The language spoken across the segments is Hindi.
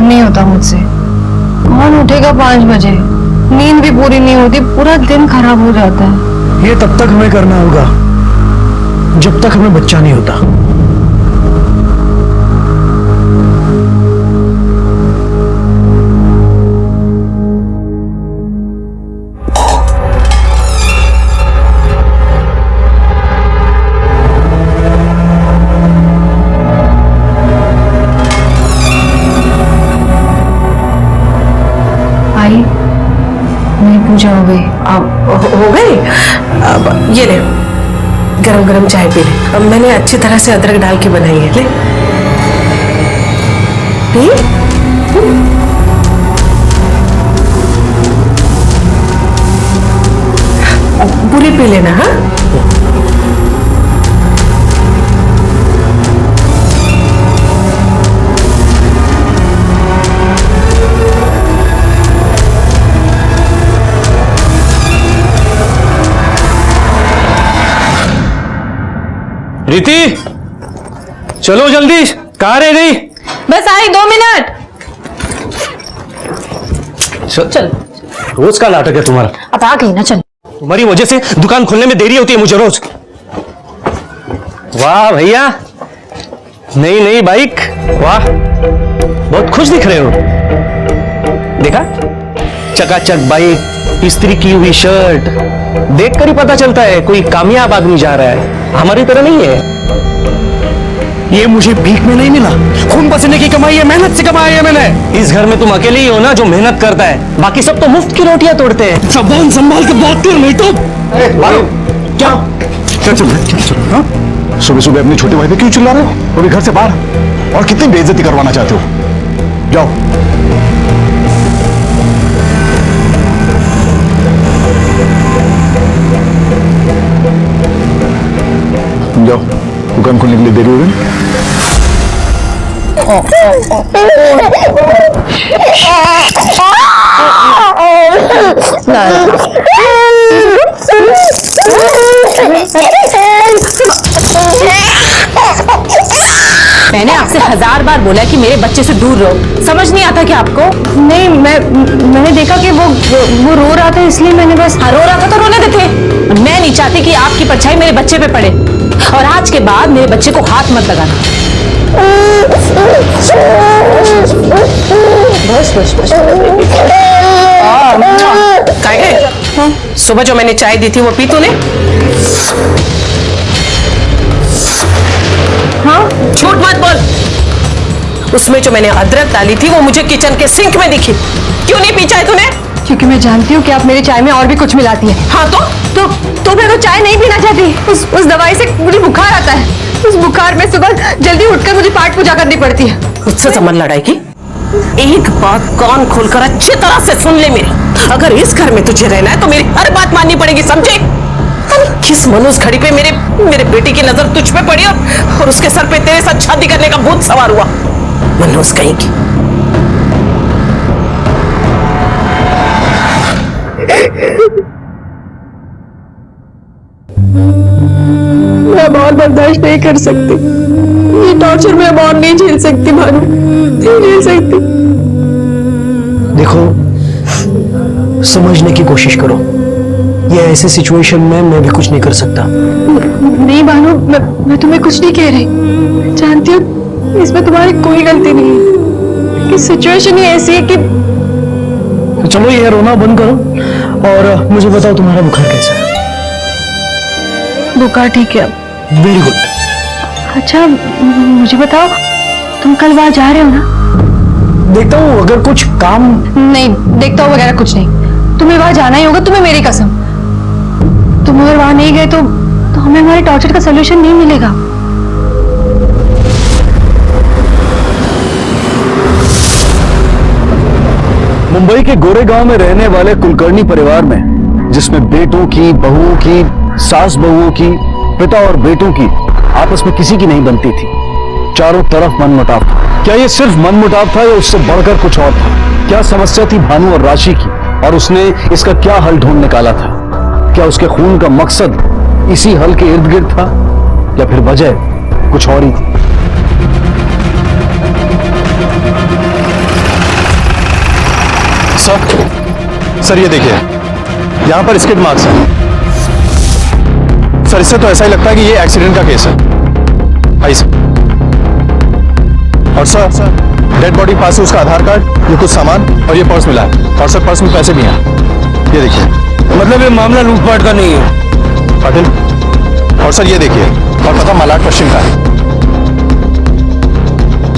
नहीं होता मुझसे। कौन उठेगा 5 बजे? नींद भी पूरी नहीं होती, पूरा दिन खराब हो जाता है। ये तब तक हमें करना होगा जब तक हमें बच्चा नहीं होता। आई, मेरी पूजा हो गई। हो गई। अब ये ले, गरम गरम चाय पी ले। अब मैंने अच्छी तरह से अदरक डाल के बनाई है, ले पी। पूरी पी लेना। हाँ, रीति, चलो जल्दी, कहाँ रह गई? बस आई 2 मिनट। चल। रोज का नाटक है तुम्हारा। अब आ गई ना, चल। तुम्हारी वजह से दुकान खोलने में देरी होती है मुझे रोज। वाह भैया, नई नई बाइक, वाह, बहुत खुश दिख रहे हो। देखा, चकाचक बाइक, इस्त्री की हुई शर्ट, देखकर ही पता चलता है कोई कामयाब आदमी जा रहा है, हमारी तरह नहीं है। ये मुझे भीख में नहीं मिला, खून पसीने की कमाई है, मेहनत से कमाई है मैंने। इस घर में तुम अकेले ही हो ना जो मेहनत करता है, बाकी सब तो मुफ्त की रोटियां तोड़ते हैं। जबान संभाल के बात कर, नहीं तो क्या? चल हाँ? सुबह सुबह अपनी छोटी भाई पे क्यों चिल्ला रहे हो? वो भी घर से बाहर, और कितनी बेइज्जती करवाना चाहते हो? जाओ। जाओ, दुकान खोलने के लिए देरी हो गई। मैंने आपसे 1000 बार बोला कि मेरे बच्चे से दूर रहो, समझ नहीं आता क्या आपको? नहीं, मैंने देखा कि वो रो रहा था, इसलिए मैंने बस। रो रहा था तो रोने देते। मैं नहीं चाहती कि आपकी परछाई मेरे बच्चे पे पड़े, और आज के बाद मेरे बच्चे को हाथ मत लगाना। बस बस बस। काय गए? सुबह जो मैंने चाय दी थी वो पी तूने? हाँ, झूठ मत बोल। उसमें जो मैंने अदरक डाली थी वो मुझे किचन के सिंक में दिखी। क्यों नहीं पी चाय तूने? क्योंकि मैं जानती हूँ कि आप मेरी चाय में और भी कुछ मिलाती हैं। हाँ तो मैं वो चाय नहीं पीना चाहती। उस दवाई से मुझे बुखार आता है। उस बुखार में सुबह जल्दी उठकर मुझे पाठ पूजा करनी पड़ती है। मुझसे समझ लड़ाई की? एक बात कान खोलकर अच्छी तरह से सुन ले मेरी। अगर इस घर में तुझे रहना है तो मेरी हर बात माननी पड़ेगी, समझे? किस मनोज घड़ी पे मेरे बेटी की नजर तुझ पे पड़ी और उसके सर पे तेरे साथ शादी करने का भूत सवार हुआ। मनोज कहीं की। मैं बहुत बर्दाश्त नहीं कर सकती। ये टॉर्चर मैं और नहीं झेल सकती भानु, नहीं झेल सकती। देखो, समझने की कोशिश करो। ये ऐसे सिचुएशन में मैं भी कुछ नहीं कर सकता। नहीं भानु, मैं तुम्हें कुछ नहीं कह रही। जानती हूँ इसमें तुम्हारी कोई गलती नहीं है। कि सिचुएशन ही ऐसी है कि तो चलो ये रोना बंद करो और मुझे बताओ तुम्हारा बुखार कैसा है? बुखार ठीक है। Very good. अच्छा मुझे बताओ, तुम कल वहां जा रहे हो ना? देखता हूँ अगर कुछ काम। नहीं, देखता हूँ वगैरह कुछ नहीं। तुम्हें वहां जाना ही होगा, तुम्हें मेरी कसम। तुम अगर वहां नहीं गए तो हमें हमारे टॉर्चर का सोल्यूशन नहीं मिलेगा। मुंबई के गोरेगांव में रहने वाले कुलकर्णी परिवार में, जिसमें बेटों की, बहुओं की, सास बहुओं की, पिता और बेटों की आपस में किसी की नहीं बनती थी। चारों तरफ मनमुटाव था। क्या ये सिर्फ मनमुटाव था या उससे बढ़कर कुछ और था? क्या समस्या थी भानु और राशि की और उसने इसका क्या हल ढूंढ निकाला था? क्या उसके खून का मकसद इसी हल के इर्द गिर्द था या फिर वजह कुछ और ही थी? सर ये देखिए, यहाँ पर स्किड मार्क्स हैं। सर इससे तो ऐसा ही लगता है कि ये एक्सीडेंट का केस है। आइए सर। और सर डेड बॉडी पास से उसका आधार कार्ड, ये कुछ सामान और ये पर्स मिला है। और सर पर्स में पैसे भी हैं, ये देखिए। मतलब ये मामला लूटपाट का नहीं है। पाटिल, और सर ये देखिए, और पता मलाड पश्चिम का है।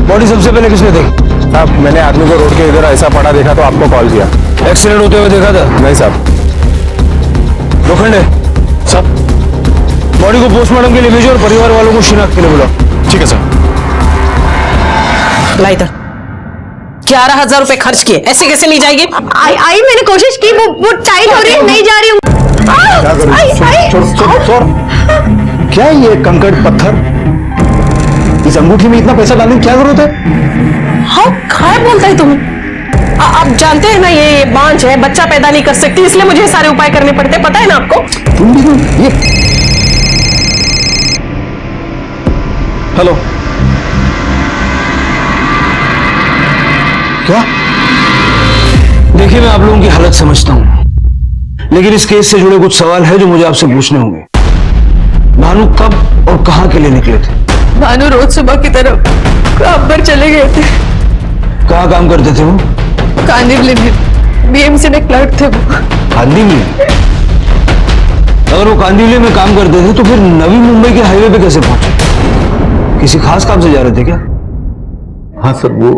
बॉडी सबसे पहले किसने देखी? साहब मैंने आदमी को रोड के इधर ऐसा पड़ा देखा तो आपको कॉल किया। एक्सीडेंट होते हुए देखा था? नहीं साहब। लोखंडे, सर बॉडी को पोस्टमार्टम के लिए भेजो और परिवार वालों को शिनाख्त के लिए बुलाओ। ठीक है सर। ला इधर। 11,000 रुपए खर्च किए, ऐसे कैसे नहीं जाएगी? आई मैंने कोशिश की, वो टाइट हो रही है, नहीं जा रही हूँ। क्या करूं? छोड़। क्या है ये कंकड़ पत्थर? इस अंगूठी में इतना पैसा डालने की क्या जरूरत है? हाँ, क्या बोलता है तुम? आप जानते हैं ना ये बांझ है, बच्चा पैदा नहीं कर सकती, इसलिए मुझे सारे उपाय करने पड़ते हैं, पता है ना आपको? तुम भी ये हेलो, क्या? देखिए मैं आप लोगों की हालत समझता हूं, लेकिन इस केस से जुड़े कुछ सवाल है जो मुझे आपसे पूछने होंगे। भानु कब और कहां के लिए निकले थे? भानु रोज सुबह की तरफ काम पर चले गए थे। कहां काम करते थे वो? कांदिवली में बीएमसी में क्लर्क थे वो। कांदिवली में? अगर वो कांदिवली में काम करते थे तो फिर नवी मुंबई के हाईवे पे कैसे पहुंचे? किसी खास काम से जा रहे थे क्या? हाँ सर, वो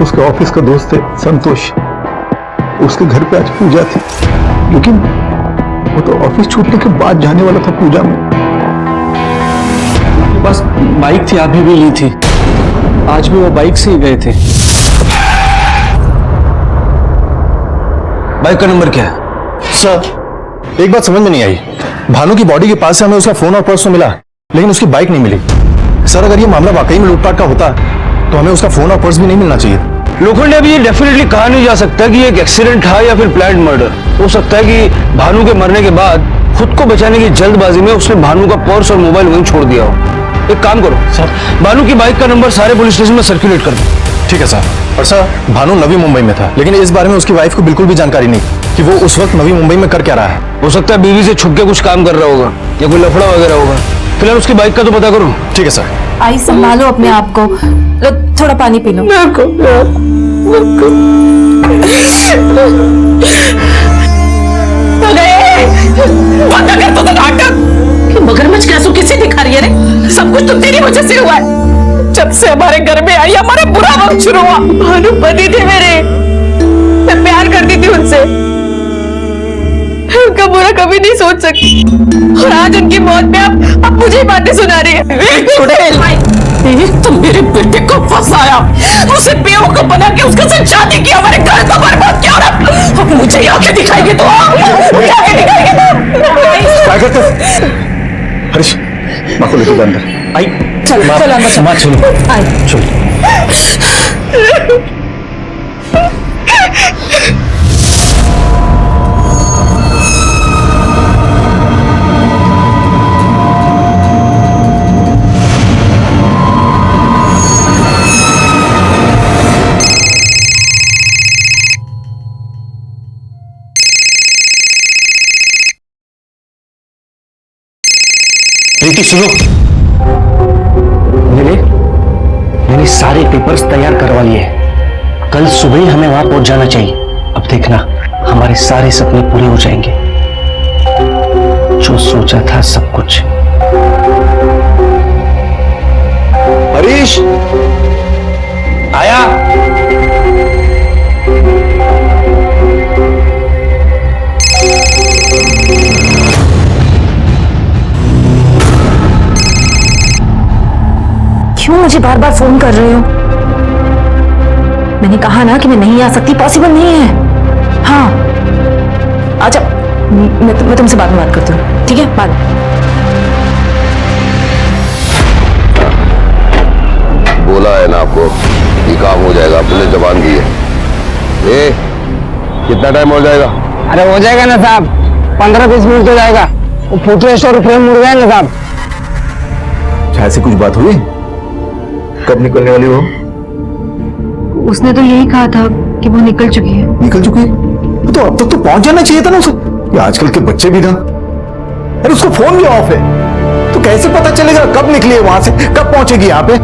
उसके ऑफिस का दोस्त है संतोष, उसके घर पे आज पूजा थी, लेकिन वो तो ऑफिस छूटने के बाद जाने वाला था पूजा में। बस बाइक थी, आप भी ली थी, आज भी वो बाइक से ही गए थे। बाइक का नंबर क्या है? सर एक बात समझ में नहीं आई, भानु की बॉडी के पास से हमें उसका फोन और पर्स तो मिला, लेकिन उसकी बाइक नहीं मिली। सर अगर ये मामला वाकई में लूटपाट का होता तो हमें उसका फोन और पर्स भी नहीं मिलना चाहिए। लोखंडे, अभी ये डेफिनेटली कहा नहीं जा सकता कि ये एक एक्सीडेंट था या फिर प्लान्ड मर्डर। हो सकता है कि भानु के मरने के बाद खुद को बचाने की जल्दबाजी में उसने भानु का पर्स और मोबाइल वहीं छोड़ दिया हो। एक काम करो सर, भानु की बाइक का नंबर सारे पुलिस स्टेशन में सर्कुलेट कर दो। ठीक है सर। और सर भानु नवी मुंबई में था, लेकिन इस बारे में उसकी वाइफ को बिल्कुल भी जानकारी नहीं कि वो उस वक्त नवी मुंबई में कर क्या रहा है। हो सकता है बीवी से छुप के कुछ काम कर रहा होगा या कोई लफड़ा वगैरह होगा। फिलहाल उसकी बाइक का तो पता करो। ठीक है सर। आई संभालो अपने आप को, लो थोड़ा पानी पी लो। बंद कर तो नाटक। मगरमच्छ कैसों किसी दिखा रही है रे? सब कुछ तो तेरी वजह से हुआ है। जब से हमारे घर में आई हमारा बुरा वक्त शुरू हुआ। भानु पति थे मेरे, मैं प्यार करती थी उनसे, उनका बुरा कभी नहीं सोच सकती, और आज उनकी मौत पे आप मुझे ही बातें सुना रही है। तुम मेरे बेटे को फंसाया, उसे बेवकूफ बना के उसके साथ शादी की, हमारे घर को बर्बाद किया। अब मुझे यहाँ के दिखाएगी तो हरीश माँ को लेकर अंदर आई चलो चलो अंदर चलो। माँ चलो आई चलो। प्रीति सुनो, मैंने सारे पेपर्स तैयार करवा लिए, कल सुबह ही हमें वहां पहुंच जाना चाहिए। अब देखना हमारे सारे सपने पूरे हो जाएंगे, जो सोचा था सब कुछ। हरीश आया। क्यों मुझे बार बार फोन कर रहे हो? मैंने कहा ना कि मैं नहीं आ सकती, पॉसिबल नहीं है। हाँ अच्छा, मैं तुमसे बाद में बात करती हूँ, ठीक है? बाद में। बोला है ना आपको, ये काम हो जाएगा, आपने जबान दी है। ए, कितना टाइम हो जाएगा? अरे हो जाएगा ना साहब, 15-20 मिनट हो जाएगा। वो फोटो स्टोर फ्रेम मुड़ गए ना साहब। ऐसी कुछ बात हुई? कब निकलने वाली हो? उसने तो यही कहा था कि वो निकल चुकी है। निकल चुकी है तो अब तक तो पहुंच जाना चाहिए था ना उसे। ये आजकल के बच्चे भी ना, अरे उसको फोन भी ऑफ है, तो कैसे पता चलेगा कब निकली है वहां से, कब पहुंचेगी यहाँ पे।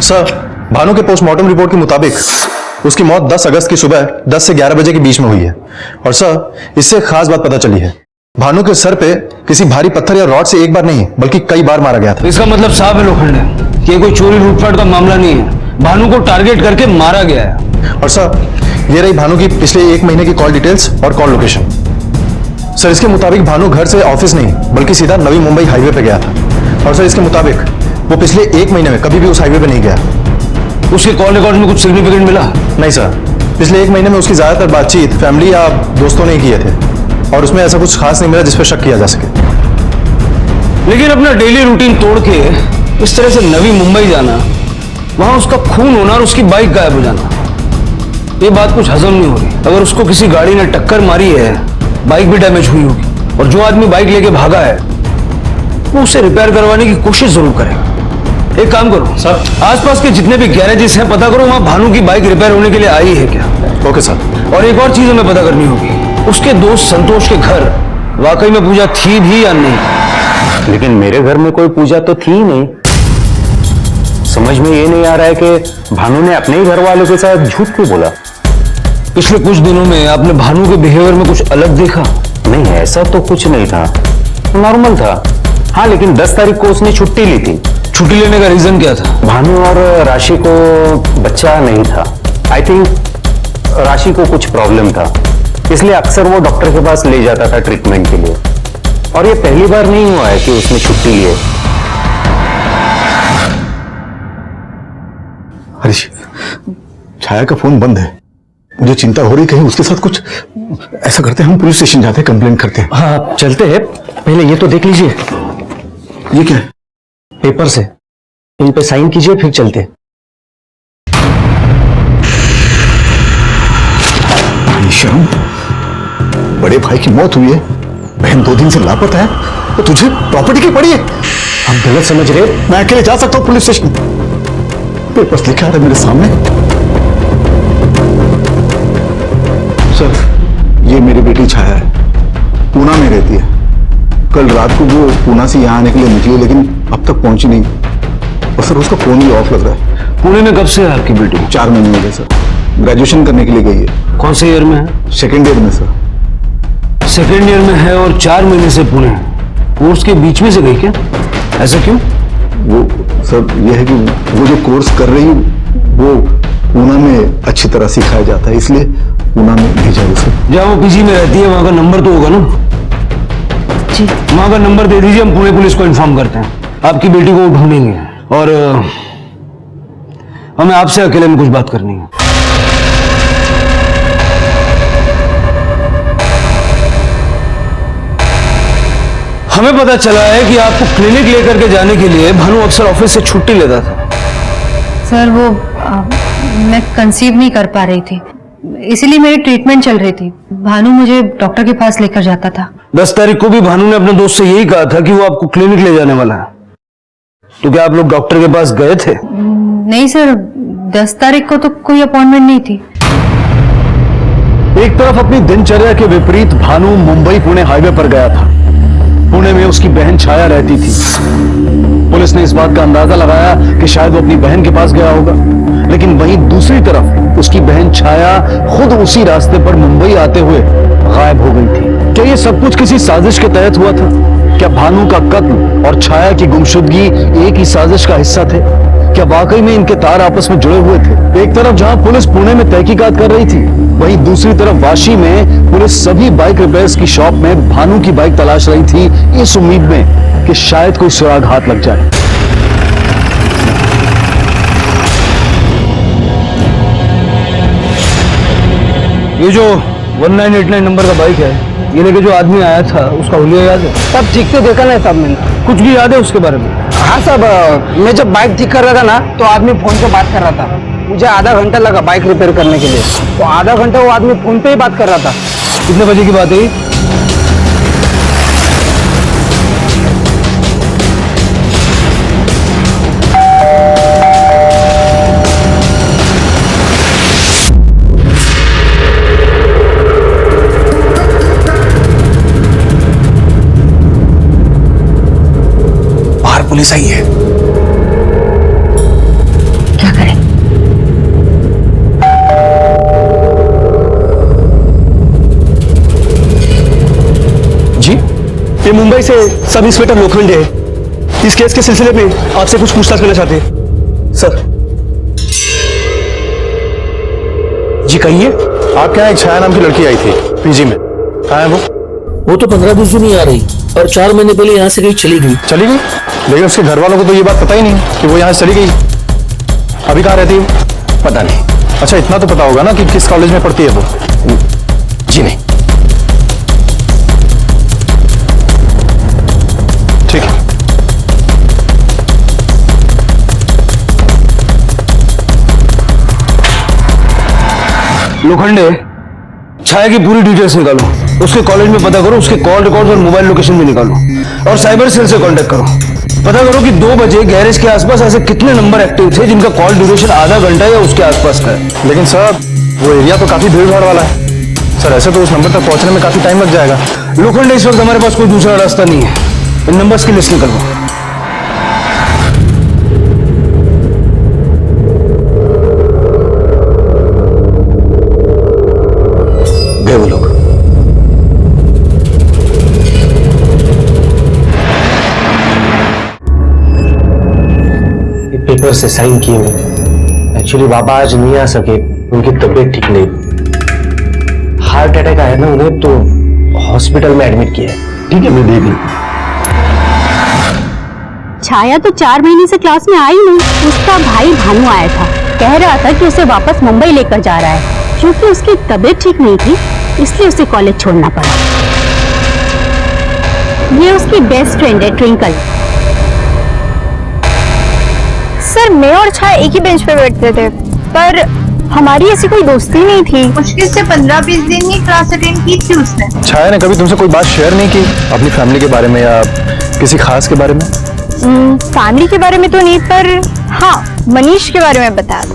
सर, भानु के पोस्टमार्टम रिपोर्ट के मुताबिक उसकी मौत 10 अगस्त की सुबह 10 से 11 बजे के बीच में हुई है। और सर, इससे एक खास बात पता चली है, भानु के सर पे किसी भारी पत्थर या रॉड से एक बार नहीं बल्कि कई बार मारा गया था। इसका मतलब साफ है लोखंडे कि ये कोई चोरी लूटपाट का मामला नहीं है, भानु को टारगेट करके मारा गया है। और सर, ये रही भानु की पिछले 1 महीने की कॉल डिटेल्स और कॉल लोकेशन। सर, इसके मुताबिक भानु घर से ऑफिस नहीं बल्कि सीधा नवी मुंबई हाईवे पे गया था। और सर, इसके मुताबिक वो पिछले 1 महीने में कभी भी उस हाईवे पे नहीं गया। उसके कॉल रिकॉर्ड में कुछ सिग्निफिकेंट मिला? नहीं सर, पिछले 1 महीने में उसकी ज्यादातर बातचीत फैमिली या दोस्तों ने किए थे और उसमें ऐसा कुछ खास नहीं मिला जिस पर शक किया जा सके। लेकिन अपना डेली रूटीन तोड़ के इस तरह से नवी मुंबई जाना, वहां उसका खून होना और उसकी बाइक गायब हो जाना, ये बात कुछ हजम नहीं हो रही। अगर उसको किसी गाड़ी ने टक्कर मारी है, बाइक भी डैमेज हुई होगी और जो आदमी बाइक लेके भागा है वो उसे रिपेयर करवाने की कोशिश जरूर करेगा। एक काम करो सर, आसपास के जितने भी गैरेजेस हैं पता करो वहां भानु की बाइक रिपेयर होने के लिए आई है क्या। Okay sir. और एक और चीज हमें पता करनी होगी, उसके दोस्त संतोष के घर वाकई में पूजा थी भी या नहीं। लेकिन मेरे घर में कोई पूजा तो थी ही नहीं। समझ में ये नहीं आ रहा है कि भानु ने अपने ही घर वालों के साथ झूठ क्यों बोला। पिछले कुछ दिनों में आपने भानु के बिहेवियर में कुछ अलग देखा? नहीं, ऐसा तो कुछ नहीं था, नॉर्मल था। हाँ, लेकिन 10 तारीख को उसने छुट्टी ली थी। छुट्टी लेने का रीजन क्या था? भानु और राशि को बच्चा नहीं था। आई थिंक राशि को कुछ प्रॉब्लम था, इसलिए अक्सर वो डॉक्टर के पास ले जाता था ट्रीटमेंट के लिए। और ये पहली बार नहीं हुआ है कि उसने छुट्टी ली है। हरीश, छाया का फोन बंद है, मुझे चिंता हो रही कहीं उसके साथ कुछ। ऐसा करते हैं, हम पुलिस स्टेशन जाते हैं, कंप्लेंट करते हैं। हाँ, चलते हैं। पहले ये तो देख लीजिए। ये क्या है? पेपर से इन पे साइन कीजिए, फिर चलते हैं। शर्म, बड़े भाई की मौत हुई है, बहन 2 दिन से लापता है, तो तुझे प्रॉपर्टी की पड़ी है। आप गलत समझ रहे हैं। मैं अकेले जा सकता हूं पुलिस स्टेशन? पेपर्स लिखा है मेरे सामने। सर, ये मेरी बेटी छाया है, पूना में रहती है। कल रात को वो पूना से यहाँ आने के लिए निकली, लेकिन अब तक पहुंची नहीं। और सर, उसका फोन भी ऑफ लग रहा है। पुणे में कब से है आपकी बेटी? 4 महीने हो गए सर। ग्रेजुएशन करने के लिए गई है। कौन से ईयर में है? 2nd ईयर में सर। 2nd ईयर में है और 4 महीने से पुणे। कोर्स के बीच में से गई क्या? ऐसा क्यों? वो सर, ये है कि वो जो कोर्स कर रही है वो पूना में अच्छी तरह सिखाया जाता है, इसलिए पूना में भेजा है सर। जहाँ वो पीजी में रहती है वहां का नंबर तो होगा ना? जी। वहां का नंबर दे दीजिए, हम पुणे पुलिस को इन्फॉर्म करते हैं। आपकी बेटी को ढूंढेंगे और हमें आपसे अकेले में कुछ बात करनी है। हमें पता चला है कि आपको क्लिनिक लेकर के जाने के लिए भानु अक्सर ऑफिस से छुट्टी लेता था। सर, वो मैं कंसीव नहीं कर पा रही थी, इसीलिए मेरी ट्रीटमेंट चल रही थी। भानु मुझे डॉक्टर के पास लेकर जाता था। 10 तारीख को भी भानु ने अपने दोस्त से यही कहा था कि वो आपको क्लिनिक ले जाने वाला है। तो क्या आप लोग डॉक्टर के पास गए थे? नहीं सर, 10 तारीख को तो कोई अपॉइंटमेंट नहीं थी। एक तरफ अपनी दिनचर्या के विपरीत भानु मुंबई पुणे हाईवे पर गया था। पुणे में उसकी बहन छाया रहती थी। पुलिस ने इस बात का अंदाजा लगाया कि शायद वो अपनी बहन के पास गया होगा, लेकिन वहीं दूसरी तरफ उसकी बहन छाया खुद उसी रास्ते पर मुंबई आते हुए गायब हो गई थी। क्या ये सब कुछ किसी साजिश के तहत हुआ था? क्या भानु का कत्ल और छाया की गुमशुदगी एक ही साजिश का हिस्सा थे? क्या वाकई में इनके तार आपस में जुड़े हुए थे? एक तरफ जहां पुलिस पुणे में तहकीकात कर रही थी, वहीं दूसरी तरफ वाशी में पुलिस सभी बाइक रिपेयर्स की शॉप में भानु की बाइक तलाश रही थी, इस उम्मीद में कि शायद कोई सुराग हाथ लग जाए। ये जो 1989 नंबर का बाइक है, ये लेके जो आदमी आया था उसका हुलिया याद है? सब ठीक से देखा नहीं साहब मैंने। कुछ भी याद है उसके बारे में? हाँ साहब, मैं जब बाइक ठीक कर रहा था ना, तो आदमी फोन पे बात कर रहा था। मुझे आधा घंटा लगा बाइक रिपेयर करने के लिए, तो आधा घंटा वो आदमी फोन पे ही बात कर रहा था। कितने बजे की बात है? ये मुंबई से सब इंस्पेक्टर लोखंडे है। इस केस के सिलसिले में आपसे कुछ पूछताछ करना चाहते हैं सर। जी कहिए। आपके यहाँ एक छाया नाम की लड़की आई थी पीजी में, कहाँ है वो? वो तो 15 दिन से नहीं आ रही और 4 महीने पहले यहाँ से कहीं चली गई। चली गई? लेकिन उसके घर वालों को तो ये बात पता ही नहीं कि वो यहाँ से चली गई। अभी कहाँ रहती है? पता नहीं। अच्छा इतना तो पता होगा ना कि किस कॉलेज में पढ़ती है वो? जी नहीं। ठीक है। लोखंडे, छाया की पूरी डिटेल्स निकालो, उसके कॉलेज में पता करो, उसके कॉल रिकॉर्ड और मोबाइल लोकेशन भी निकालो और साइबर सेल से कांटेक्ट करो। पता करो कि 2 बजे गैरेज के आसपास ऐसे कितने नंबर एक्टिव थे जिनका कॉल ड्यूरेशन आधा घंटा या उसके आसपास का है। लेकिन सर वो एरिया तो काफी भीड़ भाड़ वाला है सर, ऐसे तो उस नंबर तक पहुंचने में काफी टाइम लग जाएगा। लोखंडे, इस वक्त हमारे पास कोई दूसरा रास्ता नहीं है, इन नंबर्स की लिस्ट निकलवाओ। गए वो लोग। पेपर से साइन किए हुए। एक्चुअली बाबा आज नहीं आ सके, उनकी तबीयत ठीक नहीं। हार्ट अटैक आया ना उन्हें, तो हॉस्पिटल में एडमिट किया है। ठीक है मैं देख लूं। छाया तो 4 महीने से क्लास में आई नहीं। उसका भाई भानु आया था, कह रहा था कि उसे वापस मुंबई लेकर जा रहा है। क्योंकि उसकी तबीयत ठीक नहीं थी इसलिए उसे कॉलेज छोड़ना पड़ा। ये उसकी बेस्ट फ्रेंड है ट्विंकल। सर मैं और छाया एक ही बेंच पे बैठते थे, पर हमारी ऐसी कोई दोस्ती नहीं थी। मुश्किल से 15-20 दिन ही क्लास अटेंड की थी उसने। छाया ने कभी तुमसे कोई बात शेयर नहीं की अपनी फैमिली के बारे में या किसी खास के बारे में? फैमिली के बारे में तो नहीं, पर हाँ मनीष के बारे में बता दो।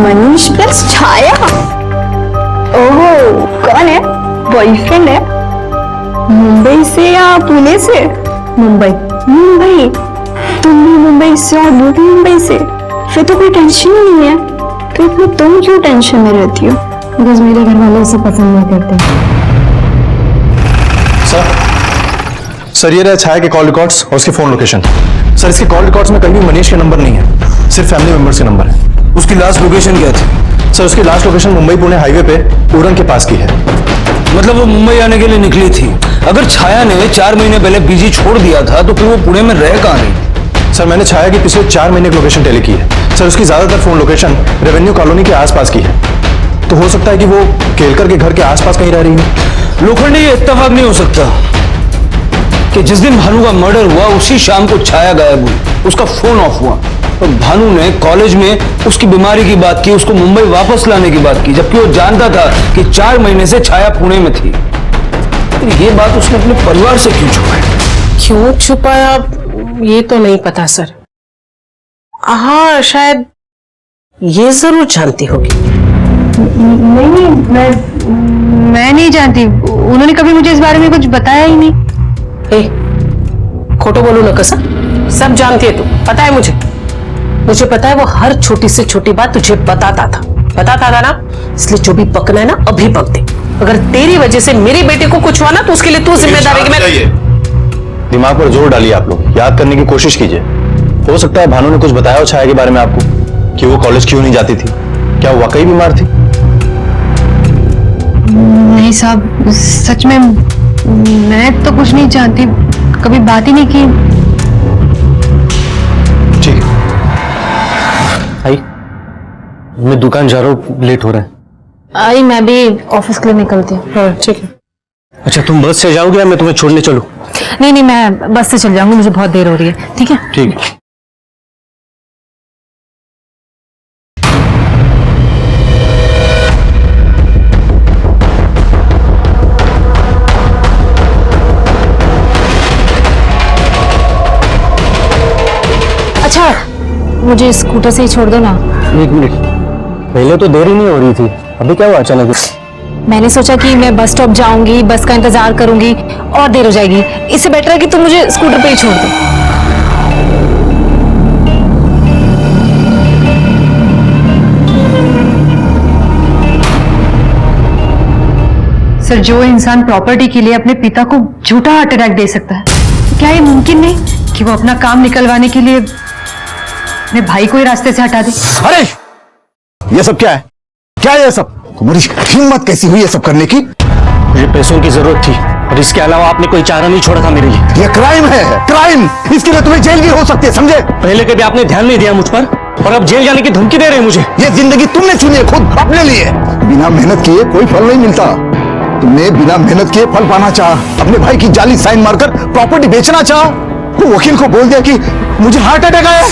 मनीष प्लस छाया? ओहो, कौन है? बॉयफ्रेंड है? मुंबई से या पुणे से? मुंबई। मुंबई? तुम भी मुंबई से और वो भी मुंबई से? फिर तो कोई टेंशन ही नहीं है। तो फिर तुम क्यों टेंशन में रहती हो? बिकॉज मेरे घर वाले उसे पसंद नहीं करते। सर ये रहे छाया के कॉल रिकॉर्ड्स और उसके फोन लोकेशन। सर इसके कॉल रिकॉर्ड्स में कहीं भी मनीष के नंबर नहीं है, सिर्फ फैमिली मेंबर्स के नंबर है। उसकी लास्ट लोकेशन क्या थी? सर उसकी last location Mumbai Pune highway पे उरन के पास की है। मतलब वो मुंबई आने के लिए निकली थी। अगर छाया ने 4 महीने पहले पीजी छोड़ दिया था तो फिर वो पुणे में रह कहाँ रही? सर मैंने छाया की पिछले 4 महीने की लोकेशन टेली की है। सर उसकी ज्यादातर फोन लोकेशन रेवेन्यू कॉलोनी के आसपास की है, तो हो सकता है कि वो केलकर के घर के आसपास कहीं रह रही है। लोखंडे, ये इत्तेफाक नहीं हो सकता कि जिस दिन भानु का मर्डर हुआ उसी शाम को छाया गायब हुई, उसका फोन ऑफ हुआ और भानु ने कॉलेज में उसकी बीमारी की बात की, उसको मुंबई वापस लाने की बात की, जबकि वो जानता था कि 4 महीने से छाया पुणे में थी। तो ये बात उसने अपने परिवार से क्यों छुपाई? क्यों छुपाया ये तो नहीं पता सर। हाँ शायद ये जरूर जानती होगी। नहीं, मैं नहीं जानती। उन्होंने कभी मुझे इस बारे में कुछ बताया ही नहीं। खोटो बोलो न कसम, सब जानती है तू। पता है मुझे पता है वो हर छोटी से छोटी बात तुझे बताता था ना, इसलिए जो भी पकना है ना अभी पक दे। अगर तेरी वजह से मेरी बेटे को कुछ हुआ ना तो उसके लिए तू जिम्मेदार है। कि मैं दिमाग पर जोर डालिए आप लोग, याद करने की कोशिश कीजिए। हो सकता है भानु ने कुछ बताया हो छाया के बारे में आपको, कि वो कॉलेज क्यों नहीं जाती थी, क्या वो वाकई बीमार थी? नहीं साहब, सच में मैं तो कुछ नहीं जानती, कभी बात ही नहीं की। ठीक आई, मैं दुकान जा रहा हूँ, लेट हो रहा है। आई, मैं भी ऑफिस के लिए निकलती हूँ। हाँ ठीक है। अच्छा तुम बस से जाओगे या मैं तुम्हें छोड़ने चलूं? नहीं, मैं बस से चल जाऊंगी, मुझे बहुत देर हो रही है। ठीक है? ठीक है। अच्छा, मुझे स्कूटर से ही छोड़ दो ना। 1 मिनट, पहले तो देरी नहीं हो रही थी, अभी क्या हुआ अचानक? मैंने सोचा कि मैं बस स्टॉप जाऊंगी, बस का इंतजार करूंगी और देर हो जाएगी। इससे बेटर है कि तुम मुझे स्कूटर पे ही छोड़ दो। सर, जो इंसान प्रॉपर्टी के लिए अपने पिता को झूठा हार्ट अटैक दे सकता है, तो क्या ये मुमकिन नहीं कि वो अपना काम निकलवाने के लिए अपने भाई को ही रास्ते से हटा दे? अरे ये सब क्या है? क्या है ये सब? तुम्हारी हिम्मत कैसी हुई ये सब करने की? मुझे पैसों की जरूरत थी और इसके अलावा आपने कोई चारा नहीं छोड़ा था मेरे लिए। ये क्राइम है, क्राइम। इसके लिए तुम्हें जेल भी हो सकती है, समझे? पहले कभी आपने ध्यान नहीं दिया मुझ पर और अब जेल जाने की धमकी दे रहे हैं मुझे। ये जिंदगी तुमने चुनी है खुद अपने लिए। बिना मेहनत किए कोई फल नहीं मिलता। तुमने बिना मेहनत किए फल पाना चाहा, अपने भाई की जाली साइन मारकर प्रॉपर्टी बेचना चाहा, तो वकील को बोल दिया कि मुझे हार्ट अटैक आया।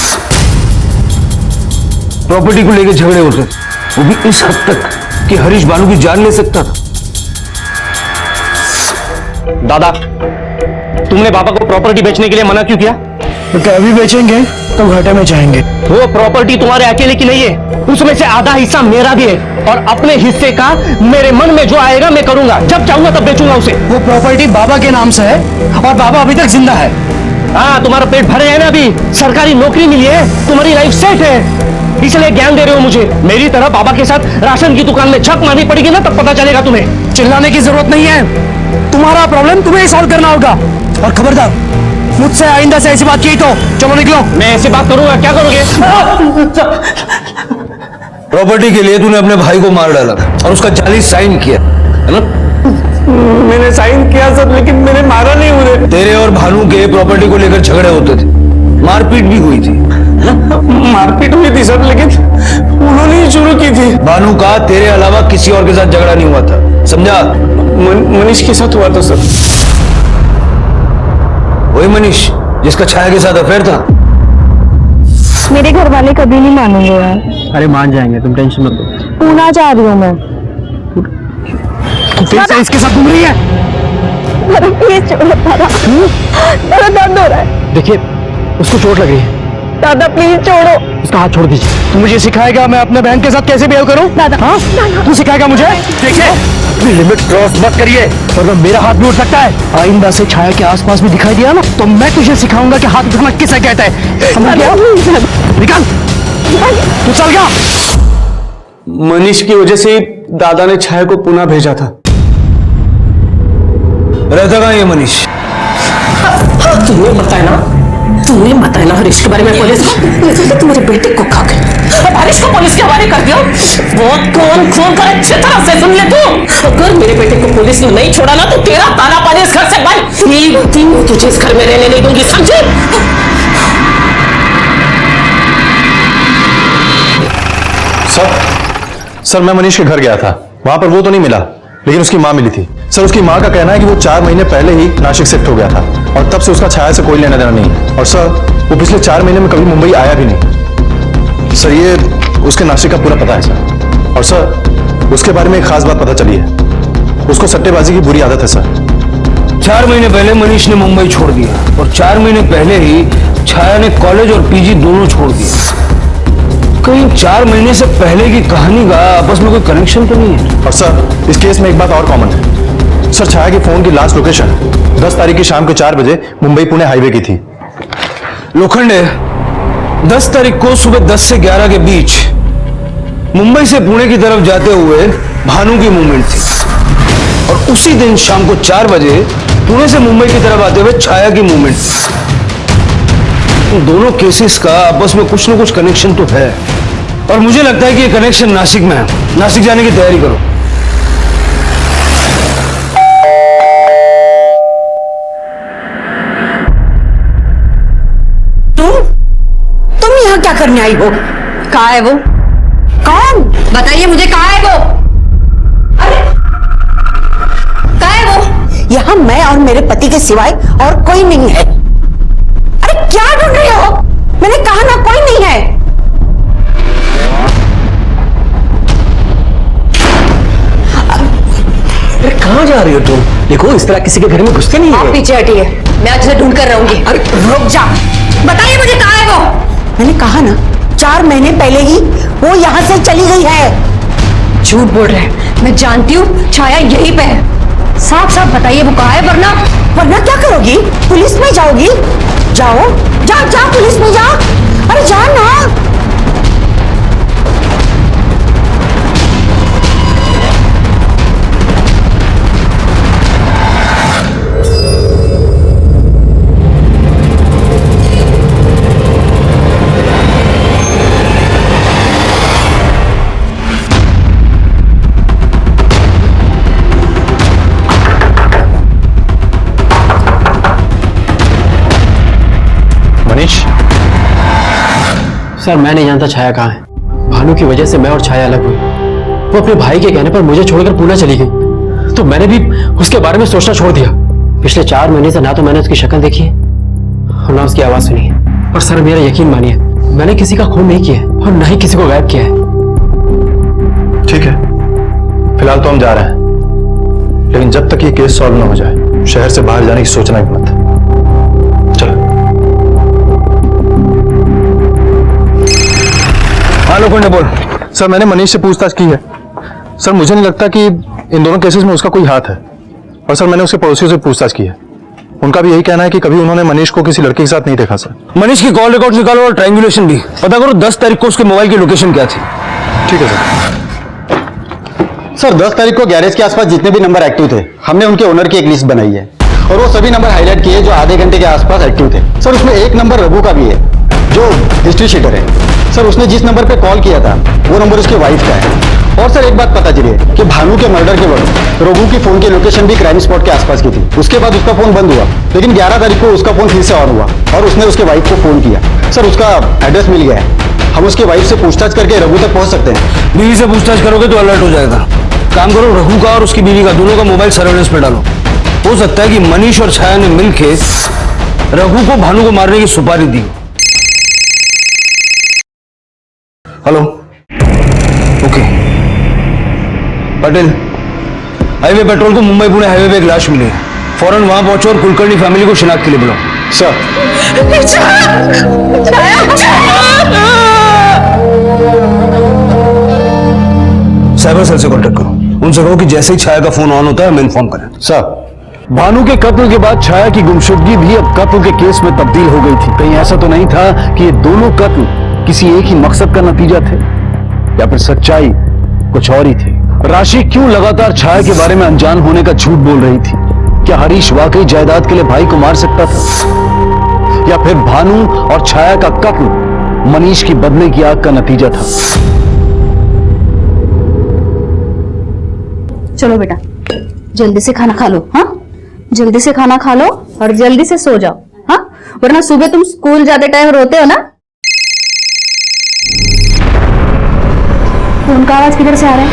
प्रॉपर्टी को लेकर झगड़े होते, वो भी इस हद तक कि हरीश बानू की जान ले सकता था। दादा, तुमने पापा को प्रॉपर्टी बेचने के लिए मना क्यों किया? तो अभी बेचेंगे तो घाटे में जाएंगे। वो प्रॉपर्टी तुम्हारे अकेले की नहीं है, उसमें से आधा हिस्सा मेरा भी है और अपने हिस्से का मेरे मन में जो आएगा मैं करूंगा। जब चाहूंगा तब बेचूंगा उसे। वो प्रॉपर्टी बाबा के नाम से है और बाबा अभी तक जिंदा है। हाँ, तुम्हारा पेट भरे है ना, अभी सरकारी नौकरी मिली है, तुम्हारी लाइफ सेट है, इसलिए ज्ञान दे रहे हो मुझे। मेरी तरह बाबा के साथ राशन की दुकान में छक मारनी पड़ेगी ना, तब पता चलेगा तुम्हें। चिल्लाने की जरूरत नहीं है, तुम्हारा प्रॉब्लम तुम्हें ही सॉल्व करना होगा। और खबरदार, मुझसे आइंदा से ऐसी बात की तो चलो निकलो। मैं ऐसी बात करूंगा, क्या करोगे? प्रॉपर्टी के लिए तूने अपने भाई को मार डाला और उसका जाली साइन किया, है ना? मैंने साइन किया सर, लेकिन मैंने मारा नहीं उन्हें। तेरे और भानु के प्रॉपर्टी को लेकर झगड़े होते थे, मारपीट भी हुई थी। मारपीट हुई थी सर, लेकिन उन्होंने ही शुरू की थी। भानु का तेरे अलावा किसी और के साथ झगड़ा नहीं हुआ था, समझा? मनीष के साथ हुआ था सर। वही मनीष जिसका छाया के साथ अफेयर था। मेरे घर वाले कभी नहीं मानेंगे यार। अरे मान जाएंगे, तुम टेंशन मत लो। पूना जा रही हूँ मैं। फिर से इसके साथ घूम रही है? मेरा प्लीज छोड़ो दादा, मेरा दर्द हो रहा है। देखिए, उसको चोट लग रही है। दादा प्लीज छोड़ो। उसका हाथ छोड़ दीजिए। तू मुझे सिखाएगा मैं अपने बहन के साथ कैसे बिहेव करूं? दादा, हाँ? तू सिखाएगा मुझे? देखिए, अपनी लिमिट क्रॉस मत करिए, वरना मेरा हाथ भी उठ सकता है। आइंदा से छाया के आसपास भी दिखाई दिया ना, तो मैं तुझे सिखाऊंगा कि हाथ उठना किसे कहता है। समझ गया? निकल, तू चल गया। मनीष की वजह से दादा ने छाया को पुनः भेजा था। रहता कहाँ ये मनीष? तुमने बताया ना हरीश के बारे में पुलिस को। तुम्हारे बेटे को खा गए और हरीश को पुलिस के हवाले कर दिया। वो कौन खून कर अच्छी तरह से सुन ले तू। अगर मेरे बेटे को पुलिस ने नहीं छोड़ा ना, तो तेरा ताला पानी इस घर से बंद। एक दिन तुझे इस घर में रहने नहीं दूंगी, समझे? सर, मैं मनीष के घर गया था, वहां पर वो तो नहीं मिला, लेकिन उसकी मां मिली थी। सर, उसकी मां का कहना है कि वो 4 महीने पहले ही नासिक शिफ्ट हो गया था और तब से उसका छाया से कोई लेना देना नहीं। और सर, वो पिछले 4 महीने में कभी मुंबई आया भी नहीं। सर, ये उसके नासिक का पूरा पता है सर। और सर, उसके बारे में एक खास बात पता चली है, उसको सट्टेबाजी की बुरी आदत है सर। 4 महीने पहले मनीष ने मुंबई छोड़ दिया और 4 महीने पहले ही छाया ने कॉलेज और पीजी दोनों छोड़ दिया। कहीं 4 महीने से पहले की कहानी का आपस में कोई कनेक्शन तो नहीं है? और सर, इस केस में एक बात और कॉमन है सर। छाया की फोन की लास्ट लोकेशन 10 तारीख की शाम को 4 बजे मुंबई पुणे हाईवे की थी। लोखंडे 10 तारीख को सुबह 10 से 11 के बीच मुंबई से पुणे की तरफ जाते हुए भानु की मूवमेंट थी और उसी दिन शाम को 4 बजे पुणे से मुंबई की तरफ आते हुए छाया की मूवमेंट थी। दोनों केसेस का आपस में कुछ ना कुछ कनेक्शन तो है और मुझे लगता है कि ये कनेक्शन नासिक में है। नासिक जाने की तैयारी करो। तुम यहाँ क्या करने आई हो? कहाँ है वो? कौन? बताइए मुझे, कहाँ है वो? अरे कहाँ है वो? यहाँ मैं और मेरे पति के सिवाय और कोई नहीं है। अरे क्या ढूंढ रहे हो? मैंने कहा ना, कोई नहीं है। अरे कहाँ जा रही हो तुम? देखो, इस तरह किसी के घर में घुसते नहीं आप है। पीछे हटिए, मैं आज उसे ढूंढ कर रहूंगी। अरे रुक जा, बताइए मुझे, कहाँ है वो? मैंने कहा ना, 4 महीने पहले ही वो यहाँ से चली गई है। झूठ बोल रहे हैं, मैं जानती हूँ छाया यहीं पे है। साफ साफ बताइए वो कहाँ है, वरना क्या करोगी? पुलिस में जाओगी? जाओ, जा पुलिस में जा। अरे जा ना। सर मैं नहीं जानता छाया कहाँ है। भानु की वजह से मैं और छाया अलग हुए। वो अपने भाई के कहने पर मुझे छोड़कर पूना चली गई, तो मैंने भी उसके बारे में सोचना छोड़ दिया। पिछले 4 महीने से ना तो मैंने उसकी शक्ल देखी है और ना उसकी आवाज सुनी है। और सर मेरा यकीन मानिए, मैंने किसी का खून नहीं किया है और ना ही किसी को गायब किया है। ठीक है, फिलहाल तो हम जा रहे हैं, लेकिन जब तक ये केस सॉल्व ना हो जाए शहर से बाहर जाने की सोचना ही मत। चलो। हाँ लोखंडे बोल। सर मैंने मनीष से पूछताछ की है। सर मुझे नहीं लगता कि इन दोनों केसेस में उसका कोई हाथ है। और सर मैंने उसके पड़ोसियों से पूछताछ की है, उनका भी यही कहना है कि कभी उन्होंने मनीष को किसी लड़के के साथ नहीं देखा। सर मनीष की कॉल रिकॉर्ड निकालो और ट्रायंगुलेशन भी पता करो 10 तारीख को उसके मोबाइल की लोकेशन क्या थी। ठीक है सर। सर 10 तारीख को गैरेज के आसपास जितने भी नंबर एक्टिव थे, हमने उनके ओनर की एक लिस्ट बनाई है और वो सभी नंबर हाईलाइट किए जो आधे घंटे के आसपास एक्टिव थे। सर उसमें एक नंबर रघु का भी है जो हिस्ट्री शीटर है। सर उसने जिस नंबर पे कॉल किया था वो नंबर उसके वाइफ का है। और सर एक बात पता चली है कि भानु के मर्डर के वक्त रघु की फोन की लोकेशन भी क्राइम स्पॉट के आसपास की थी। उसके बाद उसका फोन बंद हुआ, लेकिन 11 तारीख को उसका फोन फिर से ऑन हुआ और उसने उसके वाइफ को फोन किया। सर उसका एड्रेस मिल गया है, हम उसके वाइफ से पूछताछ करके रघु तक पहुंच सकते हैं। बीवी से पूछताछ करोगे तो अलर्ट हो जाएगा। काम करो, रघु का और उसकी बीवी का दोनों का मोबाइल सर्वेलेंस पे डालो। हो सकता है कि मनीष और छाया ने मिलकर रघु को भानु को मारने की सुपारी दी। Hello, okay Patel, highway patrol को मुंबई पुणे हाईवे पे एक लाश मिली है। फौरन वहां पहुंचो और कुलकर्णी फैमिली को शिनाख्त के लिए बुलाओ। सर साइबर सेल से कांटेक्ट करो, उनसे कहो कि जैसे ही छाया का फोन ऑन होता है हमें इन्फॉर्म करें। सर भानु के कत्ल के बाद छाया की गुमशुदगी भी अब कत्ल के केस में तब्दील हो गई थी। कहीं ऐसा तो नहीं था कि ये दोनों कत्ल किसी एक ही मकसद का नतीजा थे, या फिर सच्चाई कुछ और ही थी? राशि क्यों लगातार छाया के बारे में अनजान होने का झूठ बोल रही थी? क्या हरीश वाकई जायदाद के लिए भाई को मार सकता था, या फिर भानु और छाया का कत्ल मनीष की बदले की आग का नतीजा था? चलो बेटा जल्दी से खाना खा लो। हाँ जल्दी से खाना खा लो और जल्दी से सो जाओ। हाँ वरना सुबह तुम स्कूल जाते टाइम रोते हो ना। फोन का आवाज किधर से आ रहा है?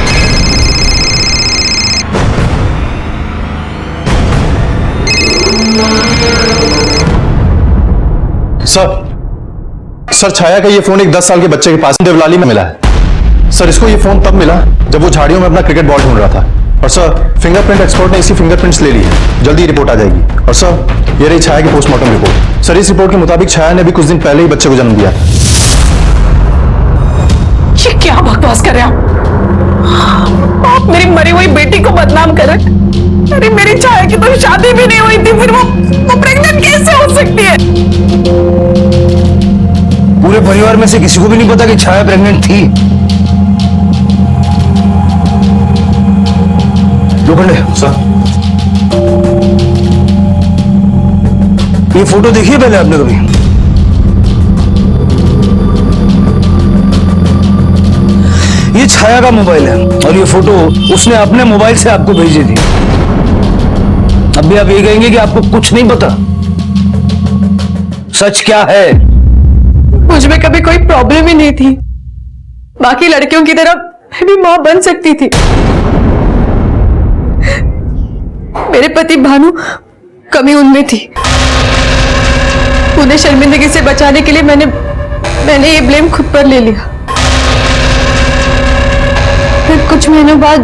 सर छाया का ये फोन एक 10 साल के बच्चे के पास देवलाली में मिला है। सर इसको ये फोन तब मिला जब वो झाड़ियों में अपना क्रिकेट बॉल ढूंढ रहा था। और सर फिंगरप्रिंट एक्सपर्ट ने इसी फिंगरप्रिंट्स ले ली है, जल्दी रिपोर्ट आ जाएगी। और सर ये रही छाया की पोस्टमार्टम रिपोर्ट। सर इस रिपोर्ट के मुताबिक छाया ने भी कुछ दिन पहले ही बच्चे को जन्म दिया था। ये क्या बकवास कर रहे हो आप? मेरी मरी हुई बेटी को बदनाम कर रहे। अरे मेरी छाया की तो शादी भी नहीं हुई थी, फिर वो प्रेग्नेंट कैसे हो सकती है? पूरे परिवार में से किसी को भी नहीं पता कि छाया प्रेग्नेंट थी। लोखंडे सर ये फोटो देखिए पहले आपने कभी? ये छाया का मोबाइल है और ये फोटो उसने अपने मोबाइल से आपको भेजी थी। अब भी आप ये कहेंगे कि आपको कुछ नहीं पता? सच क्या है? मुझ में कभी कोई प्रॉब्लम ही नहीं थी। बाकी लड़कियों की तरह मैं भी मां बन सकती थी। मेरे पति भानु कमी उनमें थी। उन्हें शर्मिंदगी से बचाने के लिए मैंने ये ब्लेम खुद पर ले लिया। फिर कुछ महीनों बाद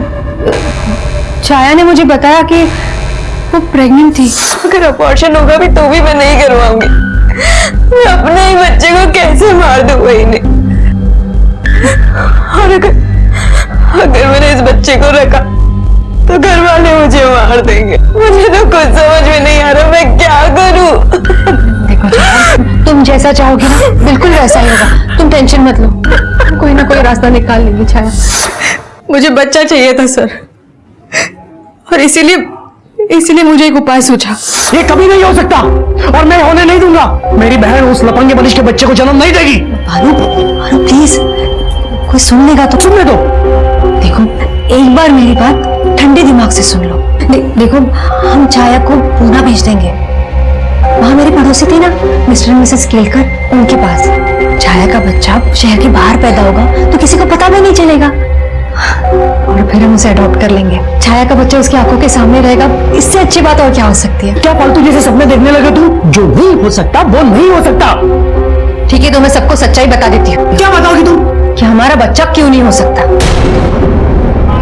छाया ने मुझे बताया कि वो प्रेग्नेंट थी। अगर अबॉर्शन होगा भी तो भी मैं नहीं करवाऊंगी। मैं अपने ही बच्चे को कैसे मार दूं वही नहीं। और अगर मैंने इस बच्चे को रखा तो घर वाले मुझे मार देंगे। मुझे तो कुछ समझ में नहीं आ रहा मैं क्या करूं। देखो तुम जैसा चाहोगी ना बिल्कुल वैसा ही होगा। तुम टेंशन मत लो, कोई ना कोई रास्ता निकाल लेंगे। छाया मुझे बच्चा चाहिए था सर, और इसीलिए मुझे एक उपाय सूझा। ये कभी नहीं हो सकता और मैं होने नहीं दूंगा। मेरी बहन उस लपंगे मनीष के बच्चे को जन्म नहीं देगी। भानु प्लीज, कोई सुन लेगा तो सुनने दो। देखो एक बार मेरी बात ठंडे दिमाग से सुन लो। देखो हम छाया को पूना भेज देंगे। वहां मेरे पड़ोसी थे ना मिस्टर और मिसेस केलकर, उनके पास। छाया का बच्चा शहर के बाहर पैदा होगा तो किसी को पता भी नहीं चलेगा, और फिर हम उसे अडॉप्ट कर लेंगे। छाया का बच्चा उसकी आंखों के सामने रहेगा, इससे अच्छी बात और क्या हो सकती है? क्या फालतू जैसे सपने देखने लगे तुम? जो नहीं हो सकता वो नहीं हो सकता। ठीक है, तो मैं सबको सच्चाई बता देती हूँ। क्या बताओगी तुम? कि हमारा बच्चा क्यों नहीं हो सकता।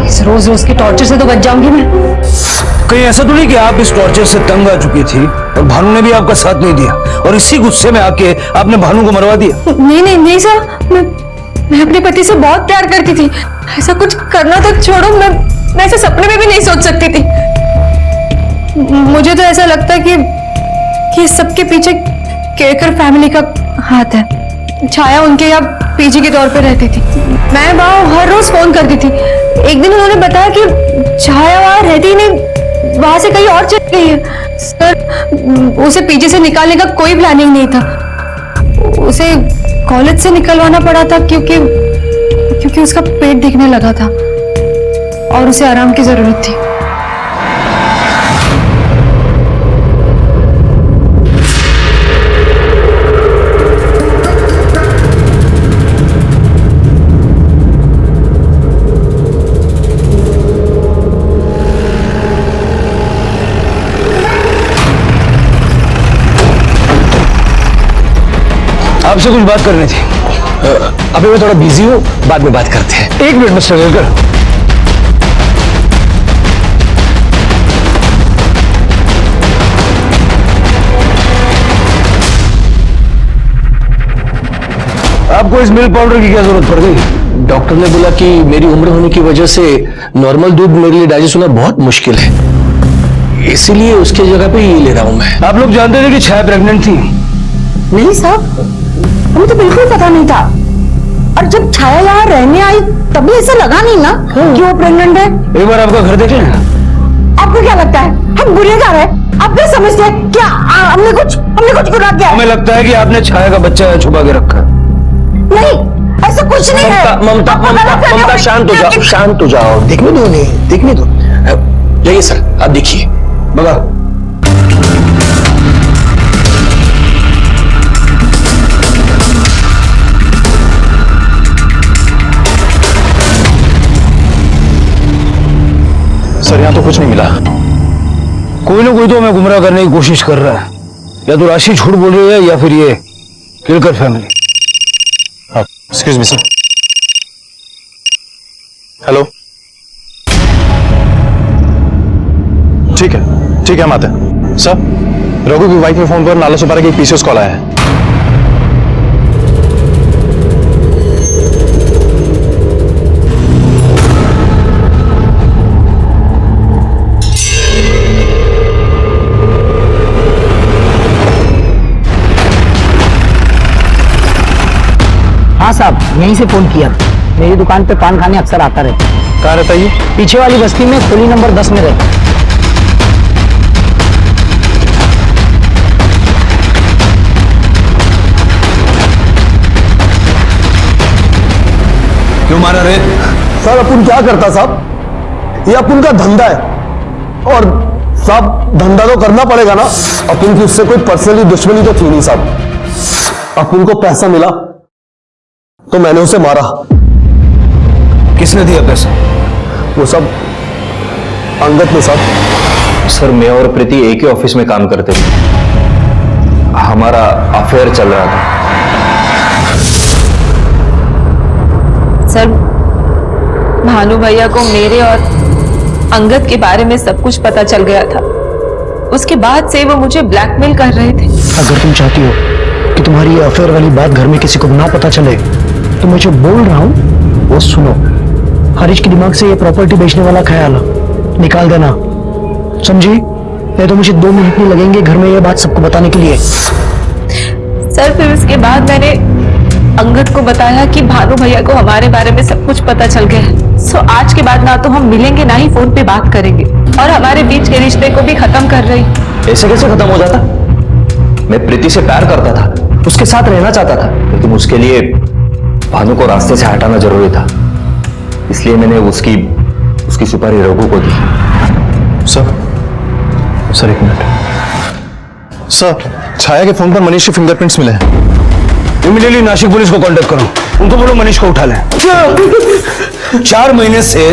इस रोज रोज के टॉर्चर से तो बच जाऊंगी मैं। कहीं ऐसा तो नहीं कि आप इस टॉर्चर से तंग आ चुकी थी और भानु ने भी आपका साथ नहीं दिया और इसी गुस्से में आके आपने भानु को मरवा दिया? नहीं नहीं नहीं सर, मैं अपने पति से बहुत प्यार करती थी। ऐसा कुछ करना तो छोड़ो, मैं ऐसे सपने में भी नहीं सोच सकती थी। मुझे तो ऐसा लगता है कि सबके पीछे केरकर फैमिली का हाथ है। छाया उनके यहाँ पीजी के तौर पे रहती थी, मैं वहाँ हर रोज फोन करती थी। एक दिन उन्होंने बताया कि छाया वहाँ रहती नहीं, वहां से कहीं और चली गई है। सर, उसे पीजी से निकालने का कोई प्लानिंग नहीं था, उसे कॉलेज से निकलवाना पड़ा था क्योंकि उसका पेट दिखने लगा था और उसे आराम की जरूरत थी। आपसे कुछ बात करनी थी। अभी मैं थोड़ा बिजी हूँ, बाद में बात करते हैं। 1 मिनट मिस्टर केरकर। आपको इस मिल्क पाउडर की क्या जरूरत पड़ गई? डॉक्टर ने बोला कि मेरी उम्र होने की वजह से नॉर्मल दूध मेरे लिए डाइजेस्ट होना बहुत मुश्किल है, इसीलिए उसकी जगह पे ये ले रहा हूं मैं। आप लोग जानते थे कि छाया प्रेग्नेंट थी? नहीं साहब, हमें तो बिल्कुल पता नहीं था, और जब छाया यहाँ रहने आई तभी ऐसा लगा नहीं ना कि वो प्रेग्नेंट है। एक बार आपका घर देख लें। आपको क्या लगता है हम गुनहगार हैं? आप क्या समझते हैं क्या हमने कुछ गुनाह किया है? हमें लगता है कि आपने छाया का बच्चा छुपा के रखा है। नहीं, ऐसा कुछ नहीं है। ममता शांत हो जाओ, शांत हो जाओ। देखने दो, नहीं देखने दो। जाइए सर, आप देखिए। बगा सर, यहाँ तो कुछ नहीं मिला। कोई ना कोई तो हमें गुमराह करने की कोशिश कर रहा है, या तो राशि झूठ बोल रही है या फिर ये Kerkar family. Excuse me sir. Hello, ठीक है हम आते हैं। सर, रघु की वाइफ के फोन पर नाला सुपारा की पीसीओएस कॉल आया है। हाँ साहब, यहीं से फोन किया। मेरी दुकान पे पान खाने अक्सर आता रहता। कहाँ रहता है ये? पीछे वाली बस्ती में, खोली नंबर 10 में रहता। क्यों मारा रे? सर, अपन क्या करता साहब, ये अपन का धंधा है और साहब धंधा तो करना पड़ेगा ना। अपन की उससे कोई पर्सनली दुश्मनी तो थी नहीं साहब। अपन को पैसा मिला तो मैंने उसे मारा। किसने दिया पैसा? वो सब अंगत ने साहब। सर, मैं और प्रीति एक ही ऑफिस में काम करते थे, हमारा अफेयर चल रहा था। सर, भानु भैया को मेरे और अंगद के बारे में सब कुछ पता चल गया था। उसके बाद से वो मुझे ब्लैकमेल कर रहे थे। अगर तुम चाहती हो कि तुम्हारी ये अफेयर वाली बात घर में किसी को ना पता चले तो मैं जो बोल रहा हूं वो सुनो। हरीश के दिमाग से ये प्रॉपर्टी बेचने वाला ख्याल निकाल देना, समझी? नहीं तो मुझे 2 मिनट नहीं लगेंगे घर में ये बात सबको बताने के लिए। सर, फिर उसके बाद मैंने अंगद को बताया कि भानु भैया को हमारे बारे में सब कुछ पता चल गया है। सो आज के बाद ना तो हम मिलेंगे ना ही फोन पे बात करेंगे, और हमारे बीच के रिश्ते को भी खत्म कर रही। ऐसे कैसे खत्म हो जाता? मैं प्रीति से प्यार करता था, उसके साथ रहना चाहता था, लेकिन उसके लिए भानु को रास्ते से हटाना जरूरी था, इसलिए मैंने उसकी सुपारी रघु को दी। Sir 1 minute. सर, छाया के फोन पर मनीष के फिंगरप्रिंट्स मिले हैं। इमीडिएटली नासिक पुलिस को कांटेक्ट करो, उनको बोलो मनीष को उठा लें। 4 महीने से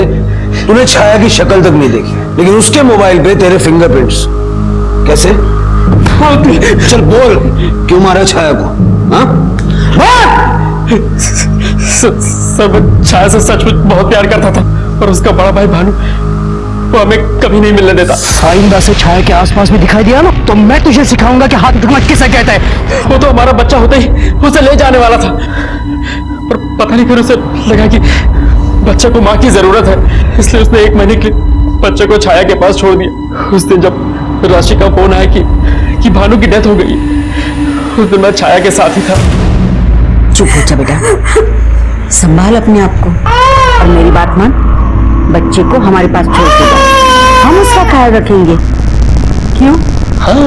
तूने छाया की शक्ल तक नहीं देखी, लेकिन उसके मोबाइल पे तेरे फिंगरप्रिंट्स। कैसे? चल बोल, क्यों मारा छाया को? हाँ? सर मैं छाया से सचमुच बहुत प्यार करता था, और उसका बड़ा भाई भानु वो हमें कभी नहीं मिलने देता। आइंदा से छाया के आसपास में दिखाई दिया ना तो मैं तुझे सिखाऊंगा कि हाथ उठाना किसे कहता है। वो तो हमारा बच्चा होते ही उसे ले जाने वाला था, पर पता नहीं फिर उसे लगा कि बच्चे को माँ की जरूरत है, इसलिए उसने 1 महीने के लिए बच्चे को छाया के पास छोड़ दिया। उस दिन जब राशि का फोन आया कि भानु की डेथ हो गई, उस दिन मैं छाया के साथ ही था। चुप हो जा बेटा, संभाल अपने आप को और मेरी बात मान, बच्चे को हमारे पास छोड़ के जा, हम उसका ख्याल रखेंगे। क्यों? हाँ।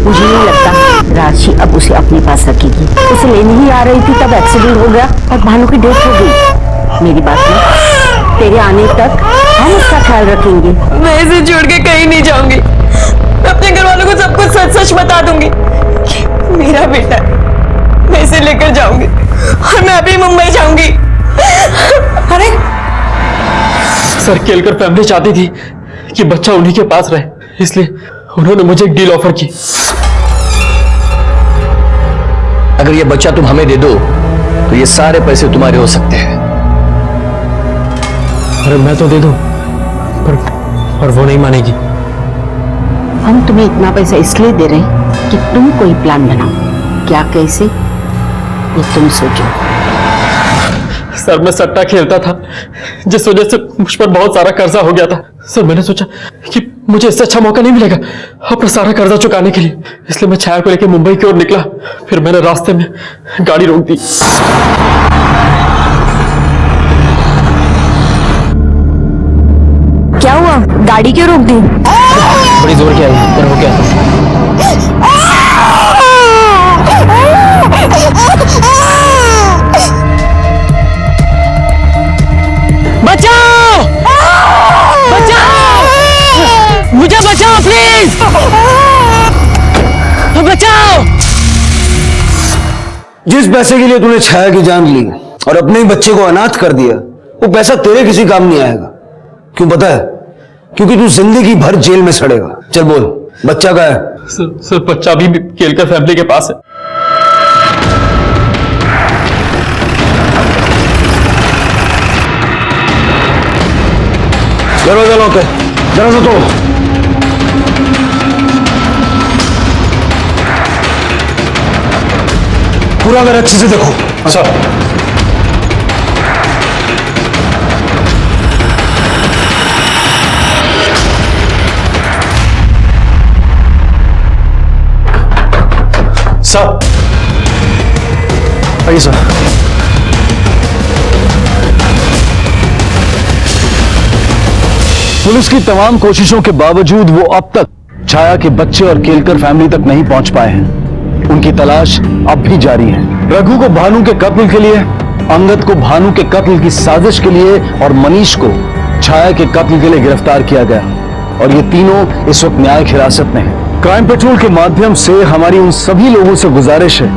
मुझे नहीं लगता राशि अब उसे अपने पास रखेगी। उसे लेने ही आ रही थी तब एक्सीडेंट हो गया और भानु की डेथ हो गई। मेरी बात मान, तेरे आने तक हम उसका ख्याल रखेंगे। मैं इसे छोड़ के कहीं नहीं जाऊंगी। मैं अपने घर वालों को सब कुछ सच सच बता दूंगी। मेरा बेटा है, मैं इसे लेकर जाऊंगी और मैं अभी मुंबई जाऊंगी। अरे सर, केलकर फैमिली चाहती थी कि बच्चा उन्हीं के पास रहे, इसलिए उन्होंने मुझे एक डील ऑफर की। अगर ये बच्चा तुम हमें दे दो तो ये सारे पैसे तुम्हारे हो सकते हैं। अरे मैं तो दे दूं, पर वो नहीं मानेगी। हम तुम्हें इतना पैसा इसलिए दे रहे हैं कि तुम कोई प्लान बनाओ। क्या, कैसे, ये तुम सोचो। सर मैं सट्टा खेलता था, जिस वजह से मुझ पर बहुत सारा कर्जा हो गया था। सर मैंने सोचा कि मुझे इससे अच्छा मौका नहीं मिलेगा अपना सारा कर्जा चुकाने के लिए, इसलिए मैं छाया को लेकर मुंबई की ओर निकला। फिर मैंने रास्ते में गाड़ी रोक दी। क्या हुआ? गाड़ी क्यों रोक दी? बड़ी जोर की आई, पर हो गया। बचाओ! बचाओ! मुझे बचाओ प्लीज! बचाओ! जिस पैसे के लिए तूने छाया की जान ली और अपने ही बच्चे को अनाथ कर दिया, वो पैसा तेरे किसी काम नहीं आएगा। क्यों पता है? क्योंकि तू जिंदगी भर जेल में सड़ेगा। चल बोल, बच्चा कहाँ है? सर बच्चा अभी भी केलकर फैमिली के पास है। दरवाजा लॉक है, दरवाजा तोड़। पूरा घर अच्छे से देखो। अच्छा। सर आइए सर। पुलिस की तमाम कोशिशों के बावजूद वो अब तक छाया के बच्चे और केलकर फैमिली तक नहीं पहुंच पाए हैं। उनकी तलाश अब भी जारी है। रघु को भानु के कत्ल के लिए, अंगद को भानु के कत्ल की साजिश के लिए और मनीष को छाया के कत्ल के लिए गिरफ्तार किया गया और ये तीनों इस वक्त न्यायिक हिरासत में हैं। क्राइम पेट्रोल के माध्यम से हमारी उन सभी लोगों से गुजारिश है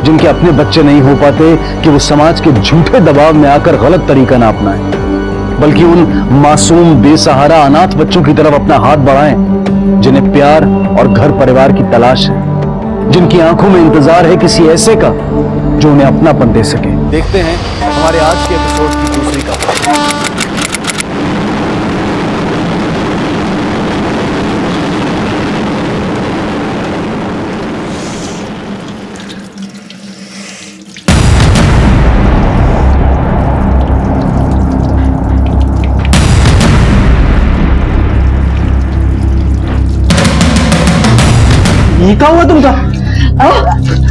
जिनके अपने बच्चे नहीं हो पाते कि वो समाज के झूठे दबाव में आकर गलत तरीका ना अपनाएं, बल्कि उन मासूम बेसहारा अनाथ बच्चों की तरफ अपना हाथ बढ़ाएं जिन्हें प्यार और घर परिवार की तलाश है, जिनकी आंखों में इंतजार है किसी ऐसे का जो उन्हें अपनापन दे सके। देखते हैं हमारे आज के एपिसोड की दूसरी कहानी। ये क्या हुआ तुमका?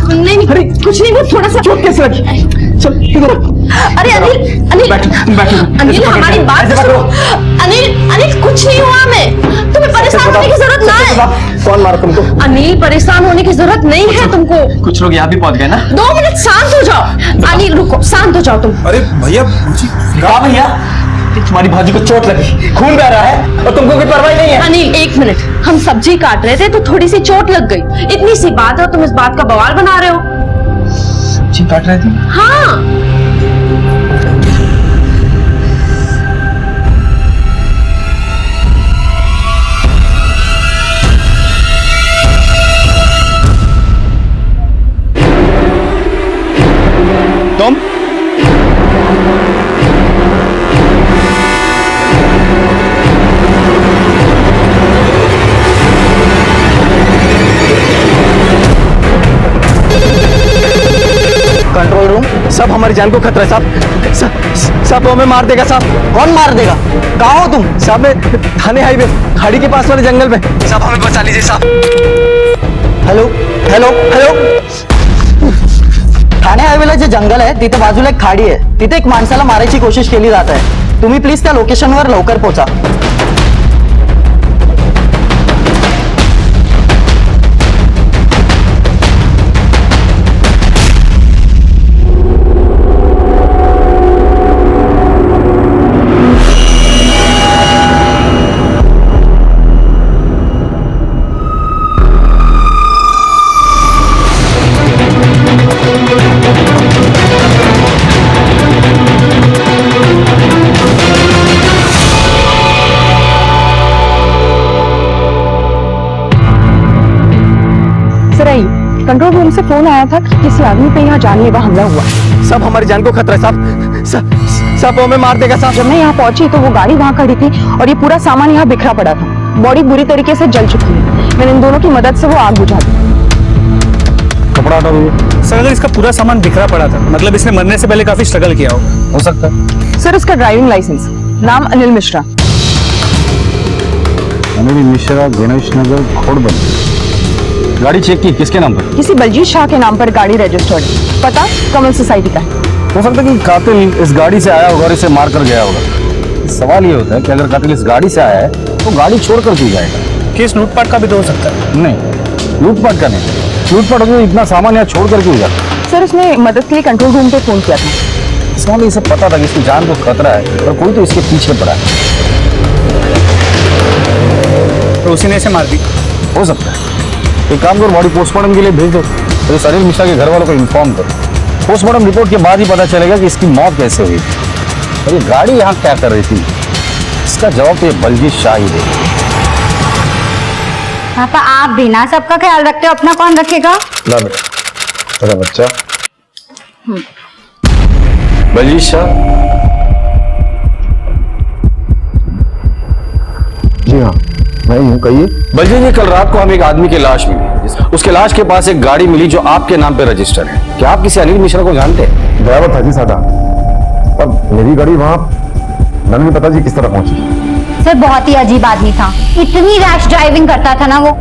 नहीं नहीं, अरे कुछ नहीं, वो थोड़ा सा चोट कैसे लगी? चल इधर। अरे अनिल, अनिल बैठो। अनिल हमारी बात सुनो। अनिल, अनिल कुछ नहीं हुआ हमें, तुम्हें परेशान होने की जरूरत ना है। कौन मारा तुमको? अनिल परेशान होने की जरूरत नहीं है तुमको। कुछ लोग यहाँ भी पहुंच गए ना। 2 मिनट शांत हो जाओ। अनिल रुको, शांत हो जाओ तुम। अरे भैया कहा भैया? तुम्हारी भाजी को चोट लगी, खून बह रहा है और तुमको कोई परवाह नहीं है। अनिल, एक मिनट, हम सब्जी काट रहे थे तो थोड़ी सी चोट लग गई, इतनी सी बात है और तुम इस बात का बवाल बना रहे हो। सब्जी काट रहे थे? हाँ। तुम कंट्रोल रूम, सब हमारी जान को खतरा है साहब। सब हमें मार देगा साहब। कौन मार देगा? कहाँ हो तुम? साहब मैं थाने हाईवे खाड़ी के पास वाले जंगल में। साहब हमें बचा लीजिए साहब। हॅलो हॅलो हॅलो, ठाणे हायवेला जे जंगल आहे तिथे बाजूला एक खाडी आहे, तिथे एक माणसाला मारायची कोशिश केली जात आहे। तुम्ही प्लीज त्या लोकेशनवर लवकर पोहोचा। कंट्रोल रूम से फोन आया था कि किसी आदमी पे यहाँ जानलेवा हमला हुआ। सब हमारी जान को खतरा है साहब। सब हमें मार देगा साहब। जब मैं यहाँ पहुंची तो वो गाड़ी वहाँ खड़ी थी और ये पूरा सामान यहाँ बिखरा पड़ा था। बॉडी बुरी तरीके से जल चुकी है। मैंने इन दोनों की मदद से वो आग बुझा दी। कपड़ा हटा दीजिए सर। अगर इसका पूरा सामान बिखरा पड़ा था मतलब इसने मरने से पहले काफी स्ट्रगल किया हो सकता है। सर इसका ड्राइविंग लाइसेंस, नाम अनिल मिश्रा। अनिल मिश्रा, गणेश नगर, खोड़बंद। गाड़ी चेक की, किसके नाम पर? किसी बलजीत शाह के नाम पर गाड़ी रजिस्टर्ड, पता कमल सोसाइटी का है। हो सकता है कि कातिल इस गाड़ी से आया होगा और इसे मार कर गया होगा। सवाल ये होता है कि अगर कातिल इस गाड़ी से आया है तो गाड़ी छोड़ कर क्यों जाएगा? केस लूटपाट का भी तो हो सकता है। नहीं, लूटपाट का नहीं। लूटपाट होगी इतना सामान यहाँ छोड़ कर क्यों जाता? सर उसने मदद के लिए कंट्रोल रूम पे फोन किया था। इसमें इसे पता था कि इसकी जान को खतरा है और कोई तो इसके पीछे पड़ा है। तो उसी ने इसे मार दी। हो सकता है। एक काम करो, बॉडी पोस्टमार्टम के लिए भेज दो। तो इस अनिल मिश्रा के घर वालों को इन्फॉर्म करो। पोस्टमार्टम रिपोर्ट के बाद ही पता चलेगा कि इसकी मौत कैसे हुई। और ये गाड़ी यहाँ क्या कर रही थी, इसका जवाब तो ये बलजीत शाह ही देगा। पापा आप भी ना सबका ख्याल रखते हो, अपना कौन रखेगा? ना बेटा, मेरा बच्चा। बलजीत शाह। जी हाँ, मैं ही हूँ, कहिए। बलजीत जी, कल रात को हमें एक आदमी की लाश मिली। उसके लाश के पास एक गाड़ी मिली जो आपके नाम पे रजिस्टर है। क्या आप किसी अनिल मिश्रा को जानते हैं? ड्राइवर था जी सादा, पर मेरी गाड़ी वहाँ मैंने नहीं पता जी किस तरह पहुंची। सर बहुत ही अजीब आदमी था, इतनी रैश ड्राइविंग करता था ना वो।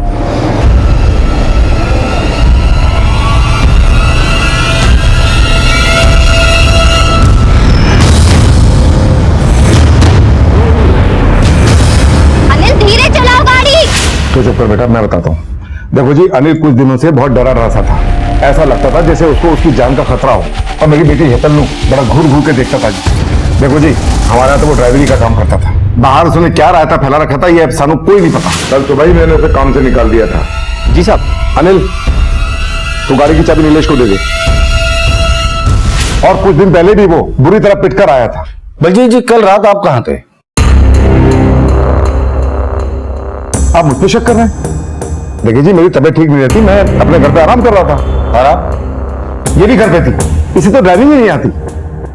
अनिल धीरे चलाओ गाड़ी। तो चुप कर बेटा, मैं बताता हूँ। देखो जी, अनिल कुछ दिनों से बहुत डरा रहा था। ऐसा लगता था जैसे उसको उसकी जान का खतरा हो। और मेरी बेटी हेतल नू बड़ा घूर घूर के देखता था जी। देखो जी, हमारा तो वो ड्राइवरी का काम करता था। बाहर उसने क्या रायता फैला रखा था ये सानू कोई नहीं पता। कल तो भाई मैंने उसे काम से निकाल दिया था। जी साहब। अनिल, तू गाड़ी की चाबी नीलेश को दे दे। और कुछ दिन पहले भी वो बुरी तरह पिटकर आया था। बलजीत जी, कल रात आप कहाँ थे? आप मुझ पर शक कर रहे हैं? देखिए जी, मेरी तबीयत ठीक नहीं रहती, मैं अपने घर पे आराम कर रहा था। और आप? ये भी घर पे थी, इसे तो ड्राइविंग ही नहीं आती।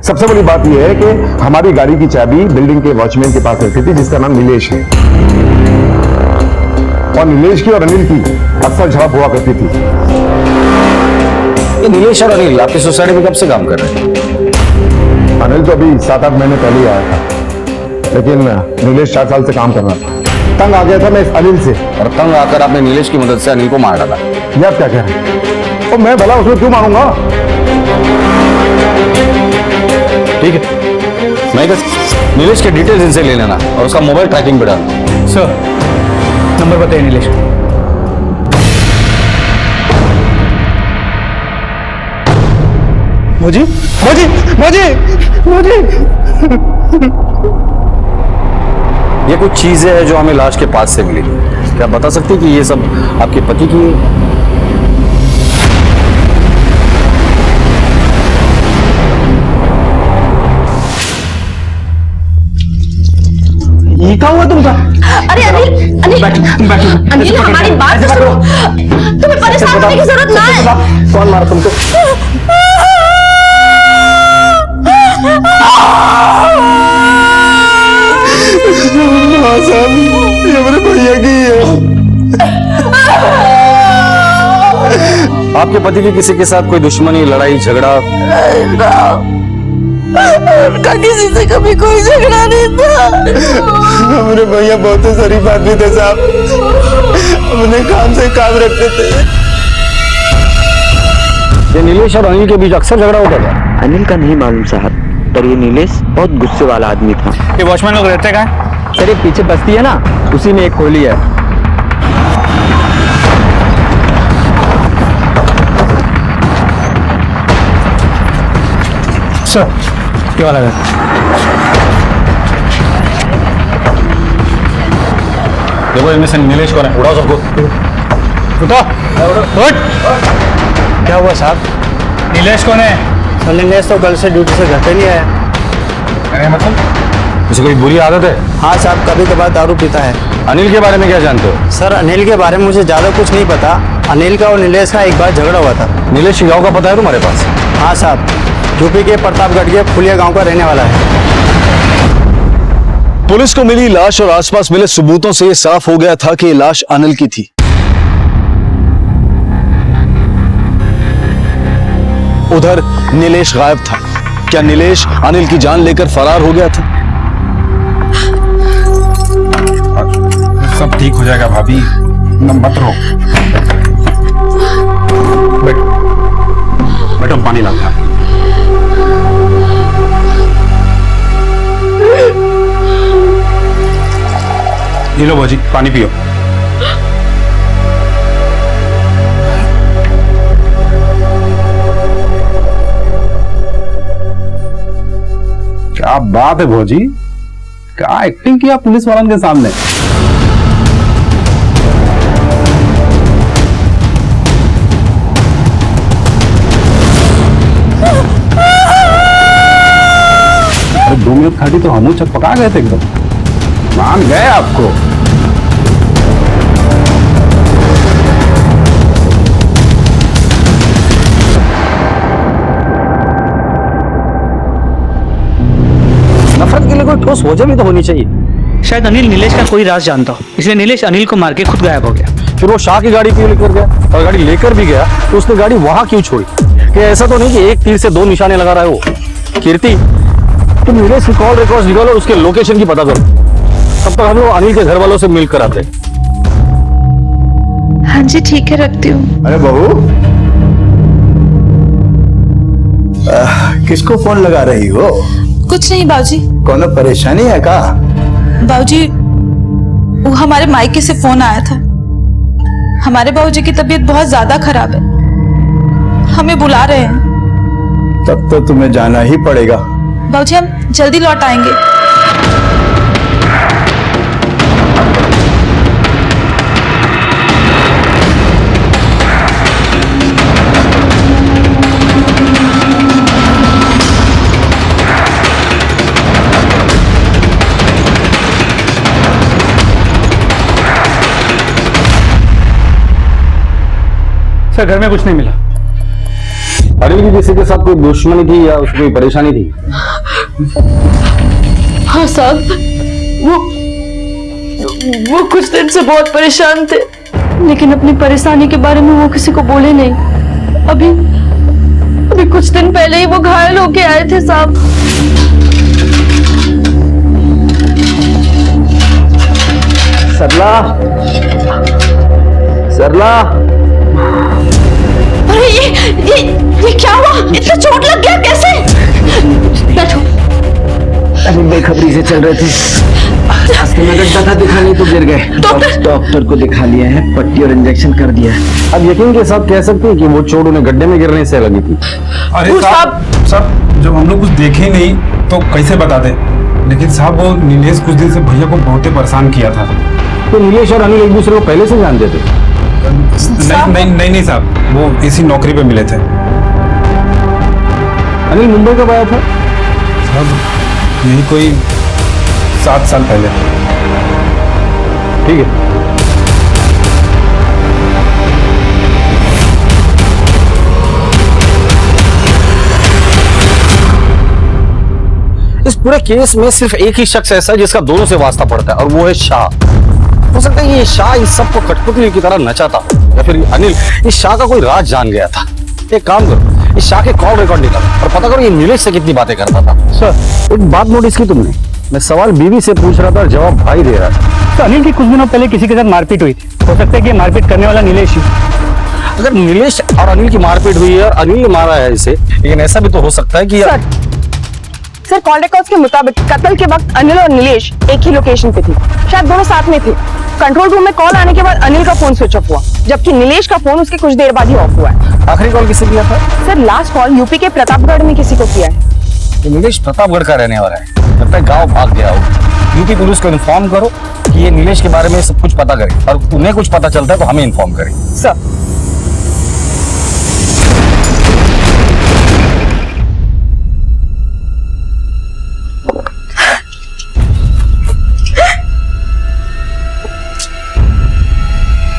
सबसे बड़ी बात यह है कि हमारी गाड़ी की चाबी बिल्डिंग के वॉचमैन के पास रहती थी, जिसका नाम नीलेश है। और नीलेश की और अनिल की अक्सर झड़प हुआ करती थी। ये नीलेश और अनिल आपकी सोसाइटी में कब से काम कर रहे हैं? अनिल तो अभी 7-8 महीने पहले ही आया था, लेकिन नीलेश 4 साल से काम कर रहा था। तंग आ गया था मैं इस अनिल से, और तंग आकर आपने नीलेश की मदद से अनिल को मार डाला। ये आप क्या कह रहे हैं? और मैं भला उसमें क्यों मारूंगा? ठीक है, मैं नीलेश के डिटेल्स इनसे ले लेना और उसका मोबाइल ट्रैकिंग पे डालना। सर, नंबर बताइए नीलेश। मोजी मोजी मोजी मोजी ये कुछ चीजें हैं जो हमें लाश के पास से मिली। क्या बता सकती कि ये सब आपके पति की है? ये क्या हुआ तुमका? अरे अनिल, अनिल, अनिल हमारी बात सुनो। तुम्हें परेशान होने की जरूरत ना है। कौन मारा तुमको? ये मेरे भैया की है। आपके पति की किसी के साथ कोई दुश्मनी, लड़ाई, झगड़ा? उनका किसी से कभी कोई झगड़ा नहीं था। मेरे भैया बहुत ही शरीफ आदमी थे साहब, अपने काम से काम रखते थे। ये नीलेश और अनिल के बीच अक्सर झगड़ा होता था? अनिल का नहीं मालूम साहब, पर ये नीलेश बहुत गुस्से वाला आदमी था। ये वॉचमैन लोग रहते कहाँ? सर ये पीछे बस्ती है ना, उसी में एक कोहली है। सर क्या वाला है? देखो इनमें से नीलेश कौन है? उड़ाओ सबको। उठ। क्या हुआ साहब? नीलेश कौन है? सर नीलेश तो कल से ड्यूटी से घर पे नहीं आया। अरे मतलब उसे कोई बुरी आदत है? हाँ साहब, कभी कभार दारू पीता है। अनिल के बारे में क्या जानते हो? सर अनिल के बारे में मुझे ज्यादा कुछ नहीं पता। अनिल का और नीलेश का एक बार झगड़ा हुआ था। नीलेश के गाँव का पता है तुम्हारे पास? हाँ साहब, यूपी के प्रतापगढ़ के फुलिया गांव का रहने वाला है। पुलिस को मिली लाश और आसपास मिले सबूतों से यह साफ हो गया था कि ये लाश अनिल की थी। उधर नीलेश गायब था। क्या नीलेश अनिल की जान लेकर फरार हो गया था? सब ठीक हो जाएगा भाभी, मत रो। बैठो पानी लाता है। ये लो भौजी, पानी पियो। क्या बात है भौजी, क्या एक्टिंग किया पुलिस वालों के सामने। अरे 2 मिनट खाटी तो हम चकपका गए थे एकदम, मान गए आपको। नफरत के लिए कोई ठोस वजह भी तो होनी चाहिए। शायद अनिल नीलेश का कोई राज जानता हो, इसलिए नीलेश अनिल को मार के खुद गायब हो गया। फिर वो शाह की गाड़ी क्यों लेकर गया? और गाड़ी लेकर भी गया तो उसने गाड़ी वहां क्यों छोड़ी? कि ऐसा तो नहीं कि एक तीर से 2 निशाने लगा रहा है वो। कीर्ति, तुम नीलेश की कॉल रिकॉर्ड्स निकालो, उसके लोकेशन की पता करो। तब तक हम लोग अनिल के घर वालों से मिलकर आते। हाँ जी ठीक है, रखती हूँ। अरे बहू, किसको फोन लगा रही हो? कुछ नहीं बाबूजी। कोनो परेशानी है का? बाबूजी वो हमारे मायके से फोन आया था। हमारे बाबूजी की तबीयत बहुत ज्यादा खराब है, हमें बुला रहे हैं। तब तो तुम्हें जाना ही पड़ेगा। बाबूजी हम जल्दी लौट आएंगे। सर घर में कुछ नहीं मिला। अनिल की किसी के साथ कोई दुश्मनी थी या उसको कोई परेशानी थी? हाँ साहब, वो कुछ दिन से बहुत परेशान थे, लेकिन अपनी परेशानी के बारे में वो किसी को बोले नहीं। अभी कुछ दिन पहले ही वो घायल होके आए थे साहब। सरला, सरला। अरे ये क्या हुआ? इतना चोट लग गया कैसे? बैठो। अभी बेखबरी से चल रहे थे, रास्ते में गड्ढा था, दिखाने तो गिर गए। डॉक्टर को दिखा लिया है, पट्टी और इंजेक्शन कर दिया है। अब यकीन के साथ कह सकते हैं कि वो चोट उन्हें गड्ढे में गिरने से लगी थी। अरे साहब, जब हम लोग कुछ देखे ही नहीं तो कैसे बता दे? लेकिन साहब वो नीलेश कुछ दिन से भैया को बहुत ही परेशान किया था। तो नीलेश और अनिल एक दूसरे को पहले से जानते थे? नहीं साहब, वो इसी नौकरी पे मिले थे। अनिल मुंबई कब आया था? साहब यही कोई 7 साल पहले। ठीक है। इस पूरे केस में सिर्फ एक ही शख्स ऐसा है जिसका दोनों से वास्ता पड़ता है, और वो है शाह। हो सकता है ये शाह इस सबको कठपुतली की तरह नचाता, या फिर अनिल इस शाह का कोई राज जान गया था। एक काम करो, इस शाह के कॉल रिकॉर्ड निकालो और पता करो ये नीलेश से कितनी बातें करता था। सर, एक बात नोटिस की तुमने? मैं सवाल बीवी से पूछ रहा था और जवाब भाई दे रहा था। तो अनिल की कुछ दिनों पहले किसी के साथ मारपीट हुई थी, हो सकता है कि मारपीट करने वाला नीलेश ही। अगर नीलेश और अनिल की मारपीट हुई है और अनिल ने मारा है इसे, लेकिन ऐसा भी तो हो सकता है कि सर कॉल रिकॉर्ड्स के मुताबिक कत्ल के वक्त अनिल और नीलेश एक ही लोकेशन पे थे, शायद दोनों साथ में थे। कंट्रोल रूम में कॉल आने के बाद अनिल का फोन स्विच ऑफ हुआ, जबकि नीलेश का फोन उसके कुछ देर बाद ही ऑफ हुआ है। आखिरी कॉल किसे किया था? सर लास्ट कॉल यूपी के प्रतापगढ़ में किसी को किया है। तो नीलेश प्रतापगढ़ का रहने वाला है, लगता है गाँव भाग गया हो। यूपी पुलिस को इन्फॉर्म करो कि ये नीलेश के बारे में सब कुछ पता करे, और उन्हें कुछ पता चलता है तो हमें इन्फॉर्म करें। सर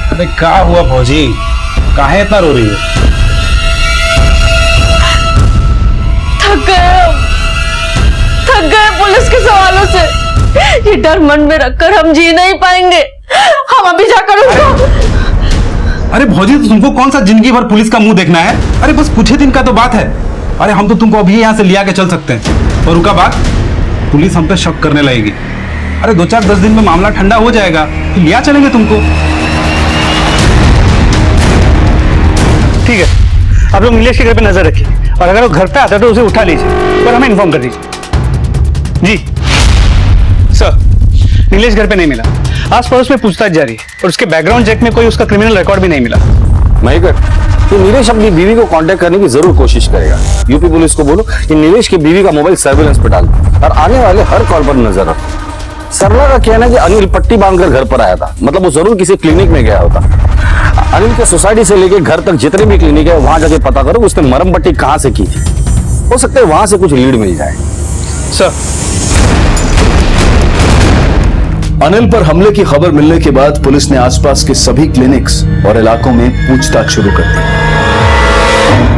अरे क्या हुआ फौजी, काहे इतना रो रही है? थक गए पुलिस के सवालों से। ये डर मन में रखकर हम जी नहीं पाएंगे। हम अभी जाकर उसको। अरे भौजी, तो तुमको कौन सा जिंदगी भर पुलिस का मुंह देखना है? अरे बस कुछ ही दिन का तो बात है। अरे हम तो तुमको अभी यहाँ से लिया के चल सकते हैं, और उनका बात पुलिस हम पे शक करने लगेगी। अरे 2-4-10 दिन में मामला ठंडा हो जाएगा, फिर लिया चलेंगे तुमको। ठीक है, आप लोग नीलेश के घर पे नजर रखिए, और अगर वो घर पे आता है तो उसे उठा लीजिए और हमें इन्फॉर्म कर दीजिए। जी सर, नीलेश घर पे नहीं मिला। आस पड़ोस में पूछताछ जारी है, और उसके बैकग्राउंड चेक में कोई उसका क्रिमिनल रिकॉर्ड भी नहीं मिला। महेकर, तो नीलेश अपनी बीवी को कांटेक्ट करने की जरूर कोशिश करेगा। यूपी पुलिस को बोलो कि नीलेश की बीवी का मोबाइल सर्विलेंस पे डाल और आने वाले हर कॉल पर नजर रखो। सरला का कहना है कि अनिल पट्टी बांधकर घर पर आया था, मतलब वो जरूर किसी क्लिनिक में गया होता। अनिल के सोसाइटी से लेके घर तक जितने भी क्लिनिक है वहां जाके पता करो उसने मरम पट्टी कहां से की थी। हो सकता है वहां से कुछ लीड मिल जाए। सर, अनिल पर हमले की खबर मिलने के बाद पुलिस ने आसपास के सभी क्लिनिक्स और इलाकों में पूछताछ शुरू कर दी।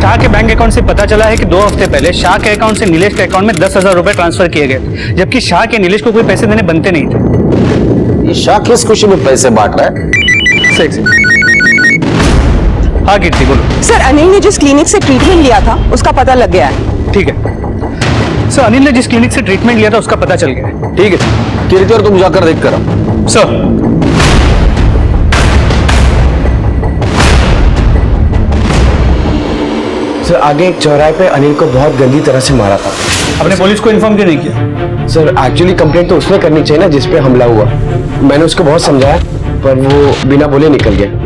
शाह के बैंक अकाउंट से पता चला है कि 2 हफ्ते पहले शाह के अकाउंट से नीलेश के अकाउंट में 10,000 रुपए ट्रांसफर किए गए, जबकि शाह के नीलेश को कोई पैसे देने बनते नहीं थे। ये शाह किस खुशी में पैसे बांट रहा है? हाँ कीर्ति बोलो। सर अनिल ने जिस क्लिनिक से ट्रीटमेंट लिया था उसका पता लग गया है। ठीक है सर, अनिल ने जिस क्लिनिक से ट्रीटमेंट लिया था उसका पता चल गया है। ठीक है कीर्ति, और तुम जाकर देख कर आओ। सर, सर आगे एक चौराहे पे अनिल को बहुत गंदी तरह से मारा था। आपने पुलिस को इन्फॉर्म क्यों नहीं किया? सर एक्चुअली कंप्लेंट तो उसने करनी चाहिए ना जिस पे हमला हुआ। मैंने उसको बहुत समझाया पर वो बिना बोले निकल गया।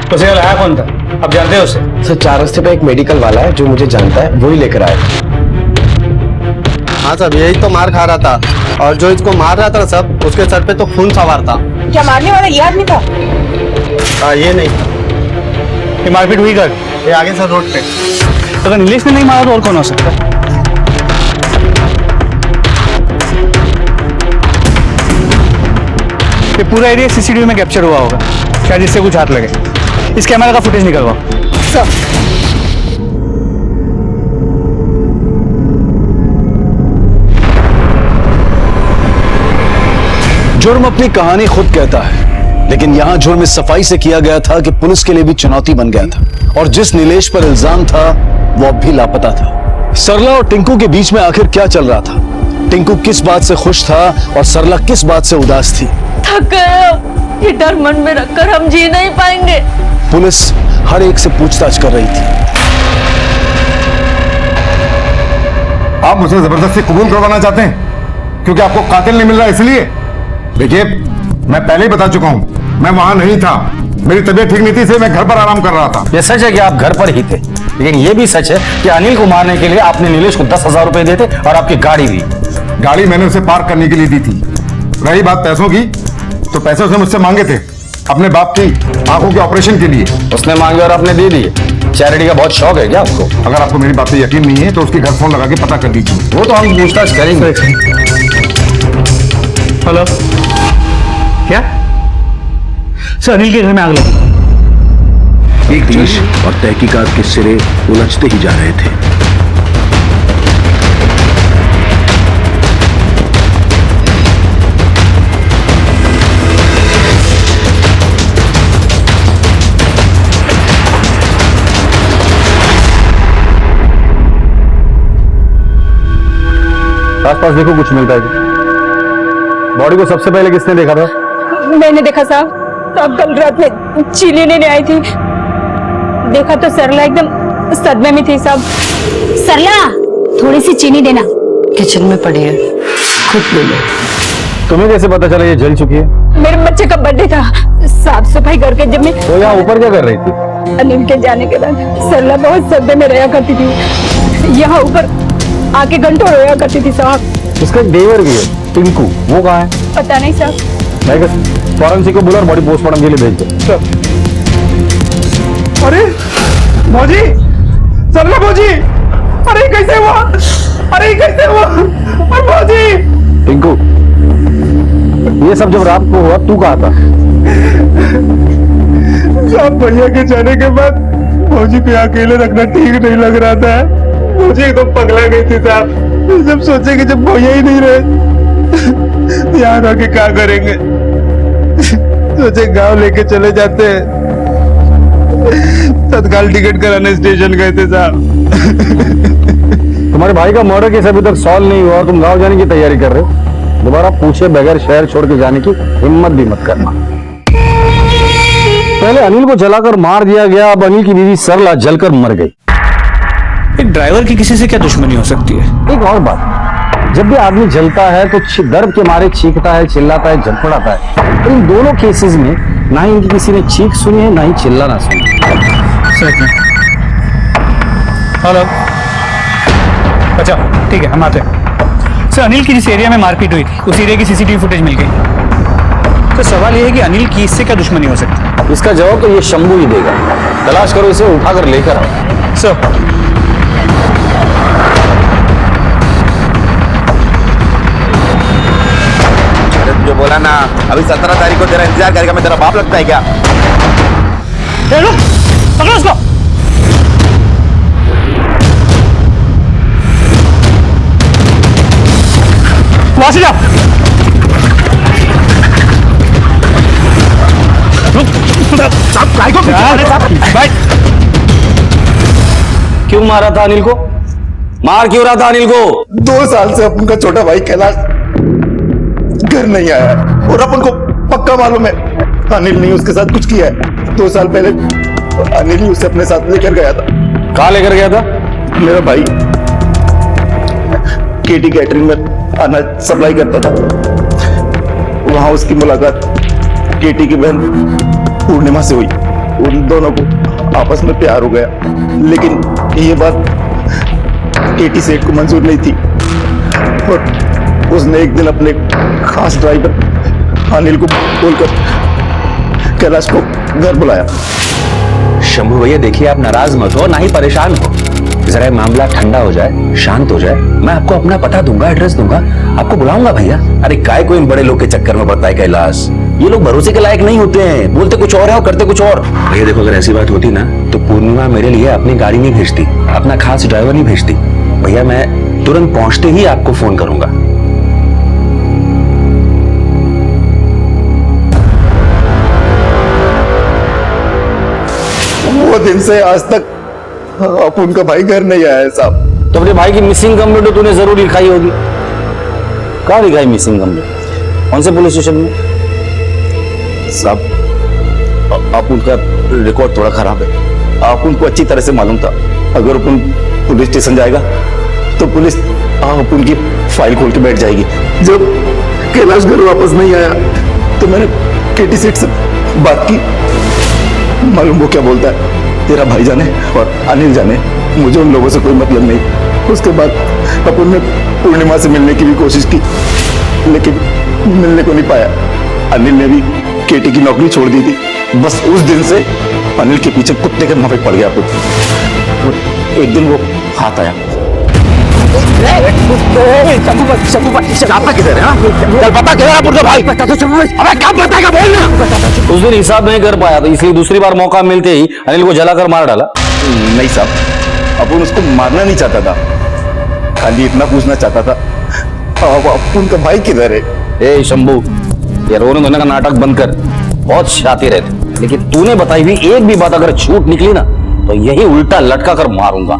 तो उसे लाया कौन था, आप जानते हो उसे? सर 4 रास्ते पे एक मेडिकल वाला है जो मुझे जानता है, वही लेकर आया। हाँ साहब, यही तो मार खा रहा था, और जो इसको मार रहा था सब उसके सर पे तो खून सवार था। क्या मारने वाला ये आदमी था? हाँ, ये नहीं। ये मारपीट हुई घर? ये आगे सर रोड पे। तो अगर नीलेश ने नहीं मारा तो और कौन हो सकता है? ये पूरा एरिया सीसीटीवी में कैप्चर हुआ होगा, शायद इससे कुछ हाथ लगे। इस कैमरा का फुटेज निकलवाओ। सर जुर्म अपनी कहानी खुद कहता है, लेकिन यहां जुर्म इस सफाई से किया गया था कि पुलिस के लिए भी चुनौती बन गया था, और जिस नीलेश पर इल्जाम था वो अब भी लापता था। सरला और टिंकू के बीच में आखिर क्या चल रहा था? टिंकू किस बात से खुश था और सरला किस बात से उदास थी? थक गए, ये डर मन में रखकर हम जी नहीं पाएंगे। पुलिस हर एक से पूछताछ कर रही थी। आप मुझे जबरदस्ती कबूल करवाना चाहते हैं क्योंकि आपको कातिल नहीं मिल रहा इसलिए? देखिए, मैं पहले ही बता चुका हूं, मैं वहां नहीं था, मेरी तबीयत ठीक नहीं थी, इसलिए मैं घर पर आराम कर रहा था। यह सच है कि आप घर पर ही थे, लेकिन यह भी सच है कि अनिल को मारने के लिए आपने नीलेश को 10,000 रुपए देते और आपकी गाड़ी भी। गाड़ी मैंने उसे पार्क करने के लिए दी थी। रही बात पैसों की, तो पैसे उसने मुझसे मांगे थे अपने बाप की आंखों के ऑपरेशन के लिए। उसने मांगे और आपने दे दिए। चैरिटी का बहुत शौक है क्या आपको? अगर आपको मेरी बात पे यकीन नहीं है तो उसके घर फोन लगा के पता कर दीजिए। वो तो हम पूछताछ करेंगे। हेलो, क्या सर? अनिल के घर में आग लगी। एक देश और तहकीकात के सिरे उलझते ही जा रहे थे। आसपास देखो कुछ मिलता है क्या? बॉडी को सबसे पहले किसने देखा था? मैंने देखा साहब, तब कल रात में चीनी लेने आई थी। देखा तो सरला एकदम सदमे में थी साहब। सरला, थोड़ी सी चीनी देना। किचन में पड़ी है, खुद ले लो। तुम्हें कैसे पता चला ये जल चुकी है? मेरे बच्चे का बर्थडे था, साफ सफाई करके जब मैं तो यहाँ ऊपर क्या कर रही थी? अनिल के जाने के बाद सरला बहुत सदमे में रहा करती थी। यहाँ ऊपर आके घंटों रोया करती थी साहब। इसका एक देवर भी है, टिंकू, वो कहाँ है? पता नहीं साहब। फॉरेंसिक को बुला और बॉडी पोस्टमार्टम के लिए भेज दो। अरे भौजी, सरला भौजी, अरे कैसे हुआ? अरे कैसे हुआ? अरे भौजी! टिंकू, ये सब जब रात को हुआ तू कहाँ था? साहब भैया के जाने के बाद भौजी को अकेले रखना ठीक नहीं लग रहा था। भौजी एकदम पगला गई थी साहब। जब सोचे कि जब भैया ही नहीं रहे यहाँ रह के क्या करेंगे, सोचे गांव लेके चले जाते। तत्काल टिकट कराने स्टेशन गए थे साहब। तुम्हारे भाई का मर्डर केस अभी तक सॉल्व नहीं हुआ और तुम गांव जाने की तैयारी कर रहे हो। दोबारा पूछे बगैर शहर छोड़ के जाने की हिम्मत भी मत करना। पहले अनिल को जलाकर मार दिया गया, अब अनिल की बीवी सरला जलकर मर गई। एक ड्राइवर की किसी से क्या दुश्मनी हो सकती है? एक और बात, जब भी आदमी जलता है तो दर्द के मारे चीखता है, चिल्लाता है, झड़पड़ाता है। इन दोनों केसेस में ना ही इनकी किसी ने चीख सुनी है, ना ही चिल्लाना सुना। हेलो, अच्छा ठीक है, हम आते हैं। सर, अनिल की जिस एरिया में मारपीट हुई थी उस एरिया की सीसीटीवी फुटेज मिल गई। तो सवाल यह है कि अनिल की इससे क्या दुश्मनी हो सकती है? इसका जवाब तो ये शंभू ही देगा। तलाश करो, इसे उठाकर लेकर आओ। सर, जो बोला ना, अभी 17 तारीख को तेरा इंतजार करेगा। मैं तेरा बाप लगता है क्या? लो, पकड़ो उसको। वहां से जाओ। क्यों मारा था अनिल को? मार क्यों रहा था अनिल को? 2 साल से अपन का छोटा भाई कैलाश घर नहीं आया और अपन को पक्का मालूम है अनिल ने उसके साथ कुछ किया है। 2 साल पहले अनिल ही उसे अपने साथ लेकर गया था। कहाँ लेकर गया था? मेरा भाई केटी कैटरिंग में अनाज सप्लाई करता था। वहां उसकी मुलाकात केटी की बहन पूर्णिमा से हुई। उन दोनों को आपस में प्यार हो गया, लेकिन ये बात केटी सेठ को मंजूर नहीं थी और उसने एक दिन अपने खास ड्राइवर अनिल को बोलकर कैलाश को घर बुलाया। शंभू भैया देखिए, आप नाराज मत हो, ना ही परेशान हो। जरा मामला ठंडा हो जाए, शांत हो जाए, मैं आपको अपना पता दूंगा, एड्रेस दूंगा, आपको बुलाऊंगा भैया। अरे काय को इन बड़े लोग के चक्कर में पड़ता है कैलाश? ये लोग भरोसे के लायक नहीं होते हैं। बोलते कुछ और है और करते कुछ और। भैया देखो, अगर ऐसी बात होती ना तो पूर्णिमा मेरे लिए अपनी गाड़ी नहीं भेजती, अपना खास ड्राइवर नहीं भेजती। भैया मैं तुरंत पहुंचते ही आपको फोन करूंगा। वो दिन से आज तक अपन का भाई घर नहीं आया है साहब। तो अपने भाई की मिसिंग कंप्लेंट तो तूने जरूर लिखाई होगी। कहाँ लिखाई मिसिंग कंप्लेंट? कौन से पुलिस स्टेशन में? साहब आप उनका रिकॉर्ड थोड़ा खराब है। आप उनको अच्छी तरह से मालूम था अगर अपन पुलिस स्टेशन जाएगा तो पुलिस आप उनकी फाइल खोल के बैठ जाएगी। जब कैलाश घर वापस नहीं आया तो मैंने केटी सेठ से बात की। मालूम वो क्या बोलता है, तेरा भाई जाने और अनिल जाने, मुझे उन लोगों से कोई मतलब नहीं। उसके बाद अपन ने पूर्णिमा से मिलने की भी कोशिश की, लेकिन मिलने को नहीं पाया। अनिल ने भी केटी की नौकरी छोड़ दी थी। बस उस दिन से अनिल के पीछे कुत्ते के मुंह पे पड़ गया अपन। एक दिन वो हाथ आया। किधर है? चल बता किधर है भाई? अबे क्या बताएगा, बोलना। उस दिन हिसाब नहीं कर पाया था, इसलिए दूसरी बार मौका मिलते ही अनिल को जलाकर मार डाला। नहीं साहब, अपन उसको मारना नहीं चाहता था, खाली इतना पूछना चाहता था अपन का भाई किधर है? ए शंभू, ये रोने धोने का नाटक बंद कर, बहुत शातिर है। लेकिन तूने बताई हुई एक भी बात अगर झूठ निकली ना तो यही उल्टा लटका कर मारूंगा।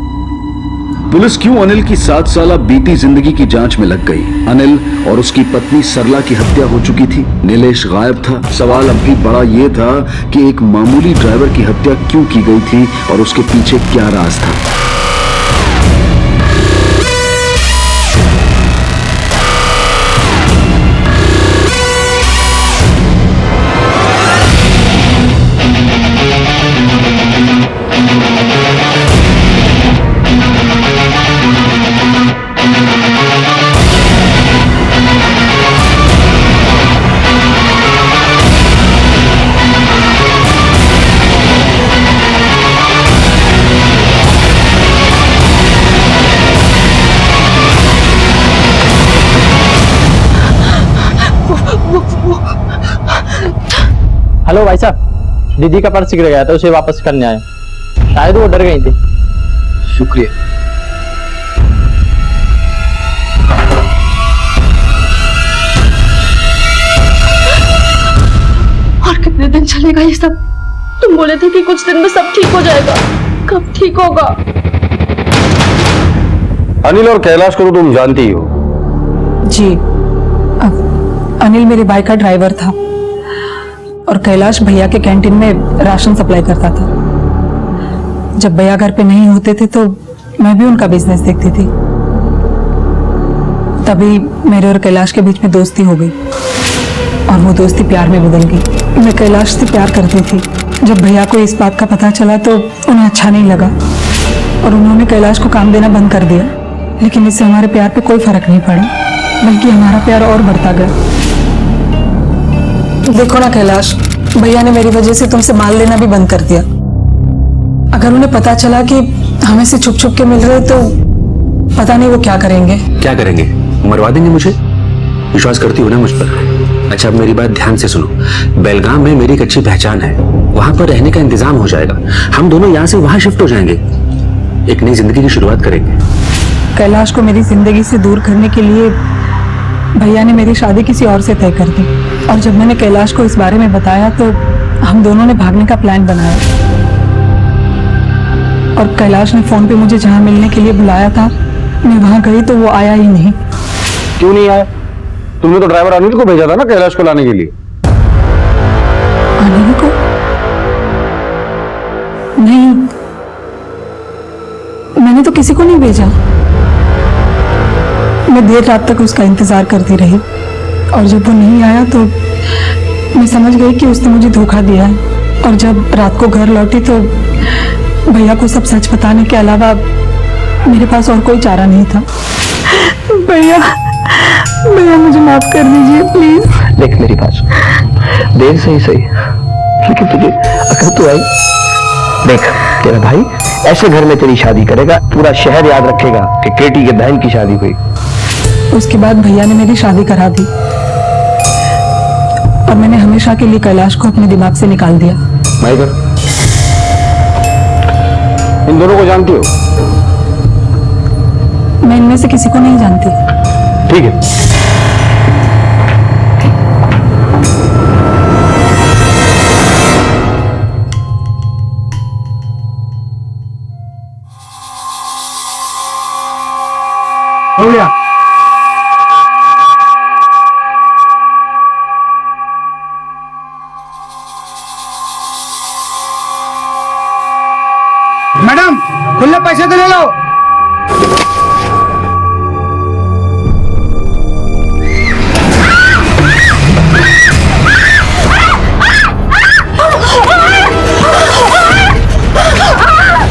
पुलिस क्यों अनिल की 7 साल बीती जिंदगी की जांच में लग गई। अनिल और उसकी पत्नी सरला की हत्या हो चुकी थी, नीलेश गायब था। सवाल अब भी बड़ा ये था कि एक मामूली ड्राइवर की हत्या क्यों की गई थी और उसके पीछे क्या राज था। हेलो भाई साहब, दीदी का पर्स गिर गया था, उसे वापस करने आए। शायद वो डर गई थी। शुक्रिया। और कितने दिन चलेगा ये सब? तुम बोले थे कि कुछ दिन में सब ठीक हो जाएगा, कब ठीक होगा? अनिल और कैलाश को तो तुम जानती ही हो। जी, अनिल मेरे बाइक का ड्राइवर था और कैलाश भैया के कैंटीन में राशन सप्लाई करता था। जब भैया घर पे नहीं होते थे तो मैं भी उनका बिजनेस देखती थी। तभी मेरे और कैलाश के बीच में दोस्ती हो गई और वो दोस्ती प्यार में बदल गई। मैं कैलाश से प्यार करती थी। जब भैया को इस बात का पता चला तो उन्हें अच्छा नहीं लगा और उन्होंने कैलाश को काम देना बंद कर दिया। लेकिन इससे हमारे प्यार पे कोई फर्क नहीं पड़ा, बल्कि हमारा प्यार और बढ़ता गया। देखो ना कैलाश, भैया ने मेरी वजह से तुमसे माल लेना भी बंद कर दिया। अगर उन्हें पता चला कि हम ऐसे छुप छुप के मिल रहे तो पता नहीं वो क्या करेंगे। क्या करेंगे? मरवा देंगे मुझे। विश्वास करती हो ना मुझ पर? अच्छा, अब मेरी बात ध्यान से सुनो। बेलगाम में मेरी एक अच्छी पहचान है, वहां पर रहने का इंतजाम हो जाएगा। हम दोनों यहाँ से वहां शिफ्ट हो जाएंगे, एक नई जिंदगी की शुरुआत करेंगे। कैलाश को मेरी जिंदगी से दूर करने के लिए भैया ने मेरी शादी किसी और से तय कर दी और जब मैंने कैलाश को इस बारे में बताया तो हम दोनों ने भागने का प्लान बनाया और कैलाश ने फोन पे मुझे जहां मिलने के लिए बुलाया था, मैं वहां गई तो वो आया ही नहीं। क्यों नहीं आया? तुमने तो ड्राइवर अनिल को भेजा था ना कैलाश को लाने के लिए। अनिल को? नहीं, मैंने तो किसी को नहीं भेजा। मैं देर रात तक उसका इंतजार करती रही और जब वो नहीं आया तो मैं समझ गई कि उसने मुझे धोखा दिया है। और जब रात को घर लौटी तो भैया को सब सच बताने के अलावा मेरे पास और कोई चारा नहीं था। भैया, भैया मुझे माफ कर दीजिए प्लीज। देख मेरी बात, देर से ही सही, लेकिन तुझे अगर तू आई, देख तेरा भाई ऐसे घर में तेरी शादी करेगा, पूरा शहर याद रखेगा कि केटी के बहन की शादी हुई। उसके बाद भैया ने मेरी शादी करा दी और मैंने हमेशा के लिए कैलाश को अपने दिमाग से निकाल दिया। माइकर, इन दोनों को जानती हो? मैं इनमें से किसी को नहीं जानती। ठीक है। हो गया। मैडम, खुले पैसे तो ले लो।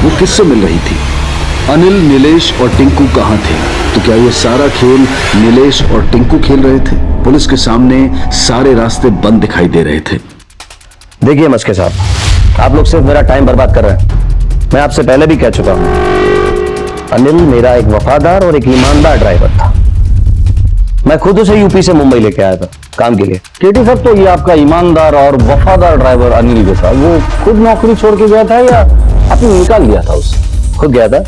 वो किससे मिल रही थी? अनिल, नीलेश और टिंकू कहां थे? तो क्या ये सारा खेल नीलेश और टिंकू खेल रहे थे? पुलिस के सामने सारे रास्ते बंद दिखाई दे रहे थे। देखिए मस्के साहब, आप लोग सिर्फ मेरा टाइम बर्बाद कर रहे हैं। मैं आपसे पहले भी कह चुका हूं, अनिल मेरा एक वफादार और एक ईमानदार ड्राइवर था। मैं खुद उसे यूपी से मुंबई लेके आया था काम के लिए। केटी साहब, तो ये आपका ईमानदार और वफादार ड्राइवर अनिल के साथ वो खुद नौकरी छोड़ के गया था या आपने निकाल दिया था उसे? खुद गया था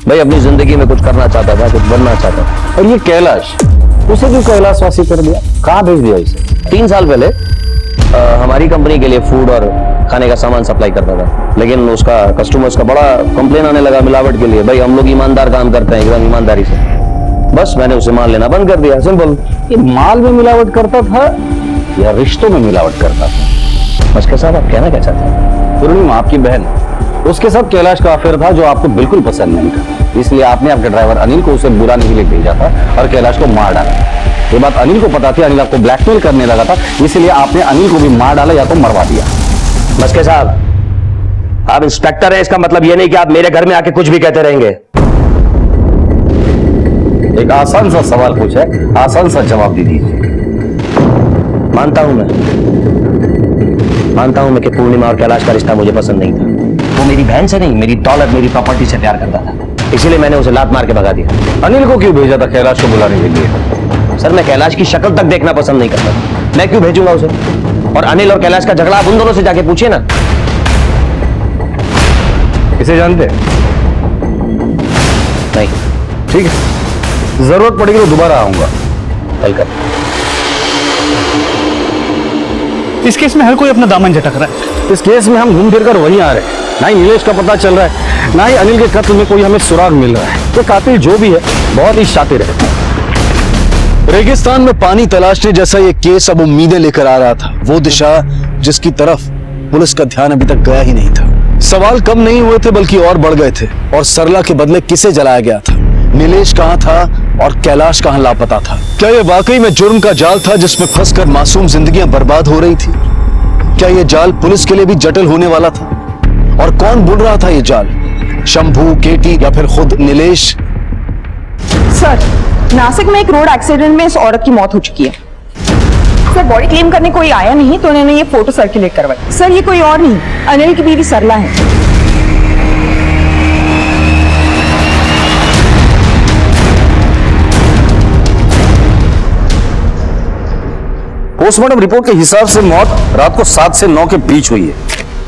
भाई, अपनी जिंदगी में कुछ करना चाहता था, कुछ बनना चाहता था। और ये कैलाश, उसे क्यों कैलाशवासी कर दिया? कहाँ भेज दिया इसे? 3 साल पहले हमारी कंपनी के लिए फूड और खाने का सामान सप्लाई करता था, लेकिन उसका कस्टमर्स का बड़ा कंप्लेन आने लगा मिलावट के लिए। भाई हम लोग ईमानदार काम करते हैं एकदम ईमानदारी से। बस मैंने उसे माल लेना बंद कर दिया, सिंपल। ये माल में मिलावट करता था या रिश्तों में मिलावट करता था? मस्के साहब, आप कहना क्या चाहते हैं? पूर्णिमा आपकी बहन, उसके साथ कैलाश का अफेयर था जो आपको बिल्कुल पसंद नहीं था, इसलिए आपने आपके ड्राइवर अनिल को उसे बुरा नहीं लेके भेजा था और कैलाश को मार डाला। ये बात अनिल को पता थी, अनिल आपको ब्लैकमेल करने लगा था, इसलिए आपने अनिल को भी मार डाला या तो मरवा दिया। मस्के साहब, आप इंस्पेक्टर हैं, इसका मतलब ये नहीं कि आप मेरे घर में आके कुछ भी कहते रहेंगे। एक आसान सा सवाल पूछा है, आसान सा जवाब दे दीजिए। मानता हूं मैं कि पूर्णिमा और कैलाश का रिश्ता मुझे पसंद नहीं था। वो मेरी बहन से नहीं, मेरी दौलत, मेरी प्रॉपर्टी से प्यार करता था, इसीलिए मैंने उसे लात मार के भगा दिया। अनिल को क्यों भेजा था कैलाश को बुलाने के लिए? सर, मैं कैलाश की शक्ल तक देखना पसंद नहीं करता, मैं क्यों भेजूंगा उसे? और अनिल और कैलाश का झगड़ा आप उन दोनों से जाके पूछिए ना। इसे जानते नहीं? ठीक है, जरूरत पड़ेगी तो दोबारा आऊंगा। वेलकम। इस केस में हर कोई अपना दामन झटक रहा है। इस केस में हम घूम फिर कर वहीं आ रहे हैं। ना ही नीलेश का पता चल रहा है, ना ही अनिल के कत्ल में कोई हमें सुराग मिल रहा है। ये कातिल जो भी है बहुत ही शातिर है। रेगिस्तान में पानी तलाशने जैसा ये केस अब उम्मीदें लेकर आ रहा था, वो दिशा जिसकी तरफ पुलिस का ध्यान अभी तक गया ही नहीं था। सवाल कम नहीं हुए थे बल्कि और बढ़ गए थे। और सरला के बदले किसे जलाया गया था? नीलेश कहां था और कैलाश कहां लापता था? क्या यह वाकई में जुर्म का जाल था जिसमें फंसकर मासूम जिंदगियां बर्बाद हो रही थी? क्या यह जाल पुलिस के लिए भी जटिल होने वाला था? और कौन बुन रहा था यह जाल? शंभू, केटी या फिर खुद नीलेश? सर, नासिक में एक रोड एक्सीडेंट में इस औरत की मौत हो चुकी है। सर, बॉडी क्लेम करने कोई आया नहीं तो उन्होंने ये फोटो सर्कुलेट करवाई। सर, ये कोई और नहीं, अनिल की बीवी सरला है। पोस्टमार्टम रिपोर्ट के हिसाब से मौत रात को 7 से 9 के बीच हुई है,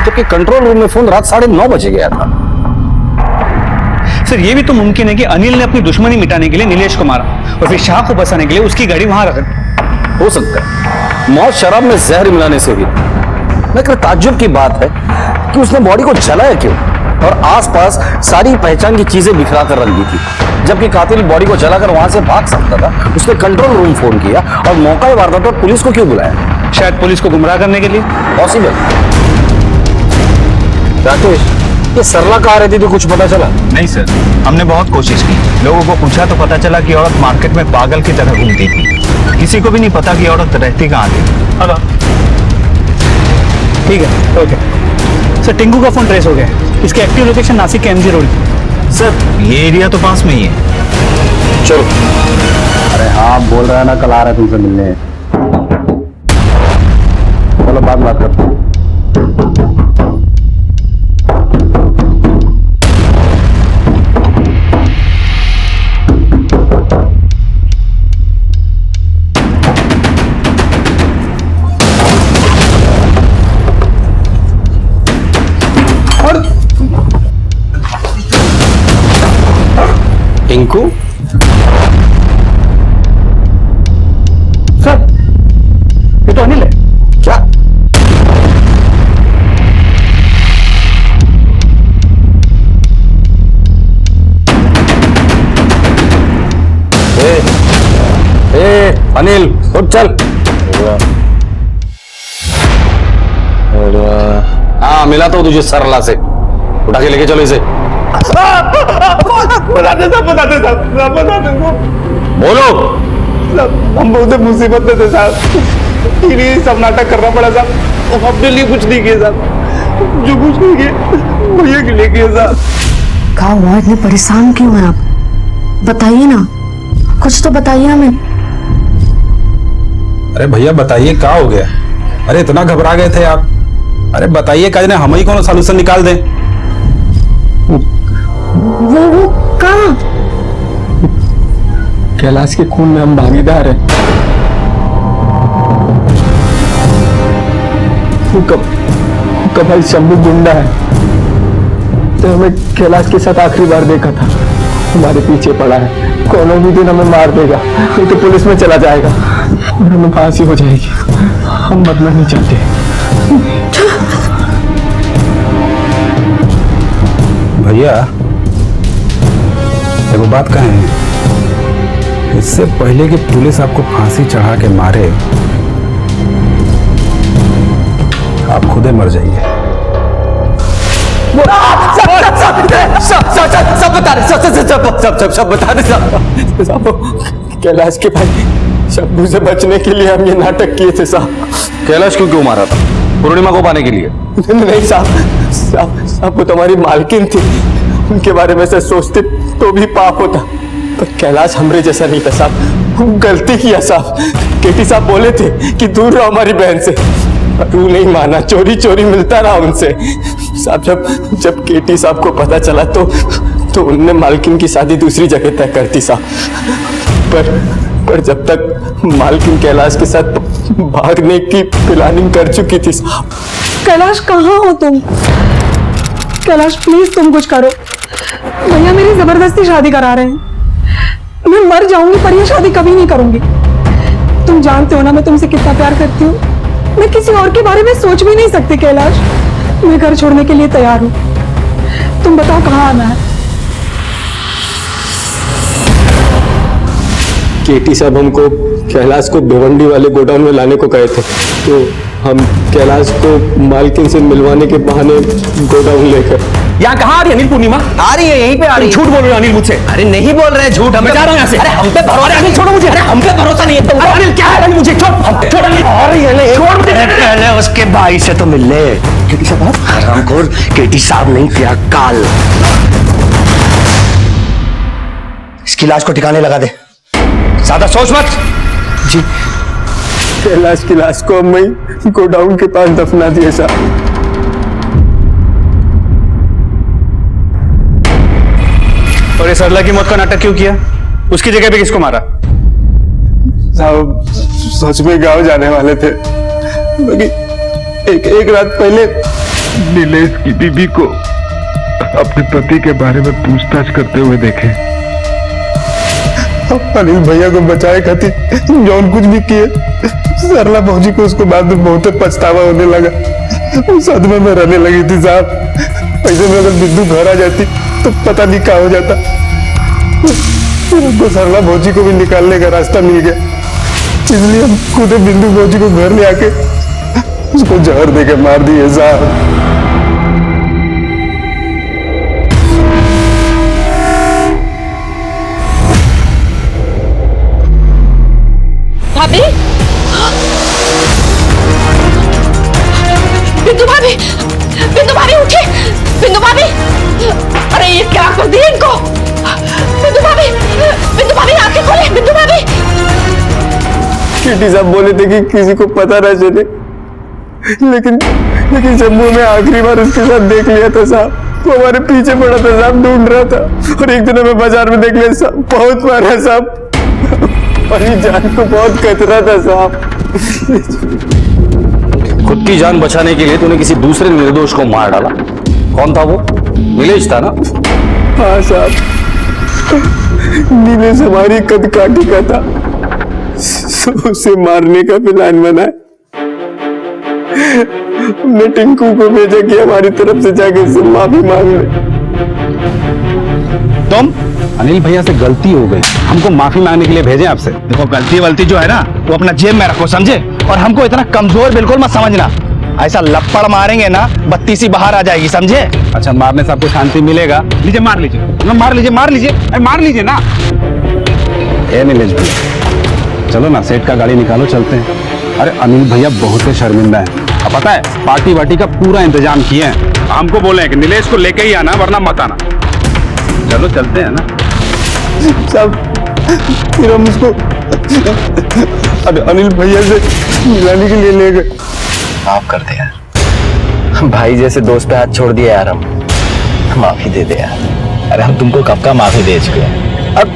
जबकि कंट्रोल रूम में फोन रात 9:30 बजे गया था। सर, ये भी तो मुमकिन है कि अनिल ने अपनी दुश्मनी मिटाने के लिए नीलेश को मारा और फिर शाह को बचाने के लिए उसकी गाड़ी वहां रख दी। हो सकता है मौत शराब में जहर मिलाने से हुई। लेकिन ताज्जुब की बात है कि उसने बॉडी को जलाया क्यों और आसपास सारी पहचान की चीजें बिखरा कर रख दी थी, जबकि कातिल बॉडी को जलाकर वहां से भाग सकता था। उसने कंट्रोल रूम फोन किया और मौका वारदात पर पुलिस को क्यों बुलाया? शायद पुलिस को गुमराह करने के लिए। पॉसिबल। राकेश, ये सरला कहाँ रहती थी, कुछ पता चला? नहीं सर, हमने बहुत कोशिश की, लोगों को पूछा तो पता चला कि औरत मार्केट में पागल की तरह घूमती थी। किसी को भी नहीं पता कि औरत रहती कहाँ थी। ठीक है, ओके। सर, टिंकू का फोन ट्रेस हो गया। इसकी एक्टिव लोकेशन नासिक के एमजी रोड की। सर, ये एरिया तो पास में ही है। चलो। अरे हाँ, बोल रहा है ना, कल आ रहा है तुमसे मिलने। चलो बात करते हैं। टिंकू? सर, ये तो अनिल है। क्या? अनिल, उठ चल। हाँ, मिला तो तुझे सरला से, उठा के लेके चलो इसे। बताते साहब। बोलो। हम बहुत मुसीबत में थे साहब, इन्हीं सब नाटक करना पड़ा साहब। अपने लिए कुछ नहीं किए साहब, जो कुछ नहीं किए भैया के लिए किए साहब। क्या हुआ, इतने परेशान क्यों हैं आप? बताइए ना, कुछ तो बताइए हमें। अरे भैया बताइए क्या हो गया? अरे इतना घबरा गए थे आप? अरे बताइए, काज ने हम ही कौन सॉल्यूशन निकाल दें। वो कहाँ? कैलाश के खून में हम भागीदार हैं। वो भाई शंभू गुंडा है, तो हमें कैलाश के साथ आखिरी बार देखा था। हमारे पीछे पड़ा है, कोनो भी दिन हमें मार देगा, नहीं तो पुलिस में चला जाएगा और हमें फांसी हो जाएगी। हम मरना नहीं चाहते। भैया एगो बात कहें, इससे पहले कि पुलिस आपको फांसी चढ़ा के मारे, आप खुदे मर जाइए। सब बता रहे, सब बता रहे। कैलाश के भाई शंभू से बचने के लिए हम ये नाटक किए थे साहब। कैलाश क्यों मारा था? पूर्णिमा को पाने के लिए? नहीं साहब, वो तुम्हारी मालकिन थी, उनके बारे में से सोचते तो भी पाप होता, पर कैलाश हमरे जैसा नहीं था साहब। गलती किया साहब। केटी साहब बोले थे कि दूर रहो हमारी बहन से, पर तू नहीं माना, चोरी चोरी मिलता रहा उनसे साहब। जब केटी साहब को पता चला तो उनने मालकिन की शादी दूसरी जगह तय कर दी साहब। पर जब तक मालकिन कैलाश के साथ भागने की प्लानिंग कर चुकी थी साहब। कैलाश कहाँ हो तुम? कैलाश प्लीज तुम कुछ करो। भैया मेरी जबरदस्ती शादी करा रहे हैं। मैं मर जाऊंगी पर यह शादी कभी नहीं करूंगी। तुम जानते हो ना मैं तुमसे कितना प्यार करती हूँ। मैं किसी और के बारे में सोच भी नहीं सकती कैलाश। मैं घर छोड़ने के लिए तैयार हूँ। तुम बताओ कहाँ आना है? केटी साहब हमको कैलाश को भिवंडी वाले गोडाउन में लाने को कहे थे, तो हम कैलाश को मालकिन से मिलवाने के बहाने गोडाउन लेकर। यहाँ कहाँ आ रही है अनिल? पूर्णिमा आ रही है, यहीं पे आ रही है। झूठ बोल रहे हो अनिल मुझसे? अरे नहीं बोल रहे झूठ, मैं जा रहा हूँ यहाँ से। अरे हम पे भरोसा। अरे अनिल छोड़ो मुझे। अरे हम पे भरोसा नहीं है। अरे अनिल क्या है? अनिल मुझे छोड़ अनिल। छोड़ मुझे। पहले उसके भाई से तो मिल ले। केटी साहब हरामखोर, केटी साहब नहीं तेरा काल। इसकी लाश को ठिकाने लगा दे, ज्यादा सोच मत। जी कैलाश की लाश को हम वहीं गोडाउन के पास दफना दिए साहब। और ये सरला की मौत का नाटक क्यों किया? उसकी जगह पे किसको मारा? साहब सच में गांव जाने वाले थे, एक रात पहले नीलेश की बीबी को अपने पति के बारे में पूछताछ करते हुए देखे। अनिल भैया को बचाए खातिर जौन कुछ भी किए, सरला भौजी को उसको बाद में बहुत पछतावा होने लगा। सदमे में रहने लगी थी साहब। ऐसे में अगर बिंदु घर आ जाती तो पता नहीं क्या हो जाता। उनको सरला भौजी को भी निकालने का रास्ता मिल गया, इसलिए हम खुद बिंदु भौजी को घर ले आके उसको जहर देके मार दिए साहब। भाभी, बिंदु भाभी, बिंदु भाभी उठे, बिंदु भाभी, अरे ये क्या कर दिया इनको? बिंदु भाभी आंखें खोले, बिंदु भाभी। केटी साहब बोले थे कि किसी को पता ना चले, लेकिन जम्मू में आखिरी बार उसके साथ देख लिया था साहब। वो हमारे पीछे पड़ा था साहब, ढूंढ रहा था, और एक दिन हमें बाजार में देख लिया साहब। बहुत मारा साहब, और ये जान को बहुत खतरा था साहब। खुद की जान बचाने के लिए तूने किसी दूसरे निर्दोष को मार डाला। कौन था वो? नीलेश था ना? हाँ साहब, नीलेश हमारी कदकाठी का था, उसे मारने का प्लान बना। हमने टिंकू को भेजा कि हमारी तरफ से जाके इससे माफी मांग ले। तुम अनिल भैया से गलती हो गई, हमको माफी मांगने के लिए भेजे आपसे। देखो गलती वलती जो है ना वो अपना जेब में रखो, समझे? और हमको इतना कमजोर बिल्कुल मत समझना। ऐसा लपड़ मारेंगे ना बत्ती सी बाहर आ जाएगी, समझे? अच्छा, मारने से आपको शांति मिलेगा? लीजिए मार लीजिए, मार लीजिए, मार लीजिए, अरे मार लीजिए ना। ए नीलेश भैया चलो ना, सेठ का गाड़ी निकालो, चलते हैं। अरे अनिल भैया बहुत ही शर्मिंदा है। अब पता है पार्टी वार्टी का पूरा इंतजाम किए हैं। हमको बोले हैं कि नीलेश को लेके ही आना वरना मत आना। चलो चलते हैं ना। साहब फिर हम उसको अनिल भैया से मिलाने के लिए ले गए। माफ कर दे यार, भाई जैसे दोस्त पे हाथ छोड़ दिया यार, हम माफी दे दे यार। अरे हम तुमको कब का माफी दे चुके हैं, अब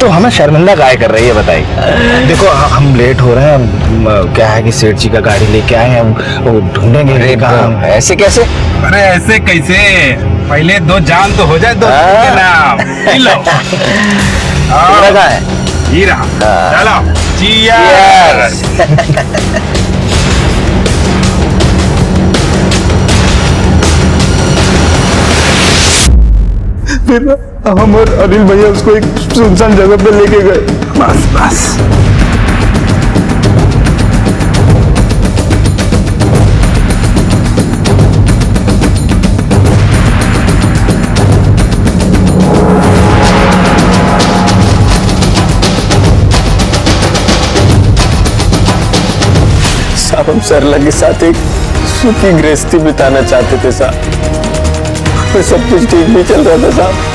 तो हमें शर्मिंदा काहे कर रही है बताइए। देखो हम लेट हो रहे हैं, हम क्या है कि सेठ जी का गाड़ी लेके आए हैं, वो ढूंढेंगे कहाँ। ऐसे कैसे? अरे ऐसे कैसे, पहले दो जान तो हो जाए दोस्त के नाम। लो कहाँ है? ये रहा, चलो चीयर्स। फिर हम और अनिल भैया उसको एक सुनसान जगह पे लेके गए। बस बस साहब हम सरला के साथ एक सुखी गृहस्थी बिताना चाहते थे साहब, सब कुछ ठीक नहीं चल रहा था साहब।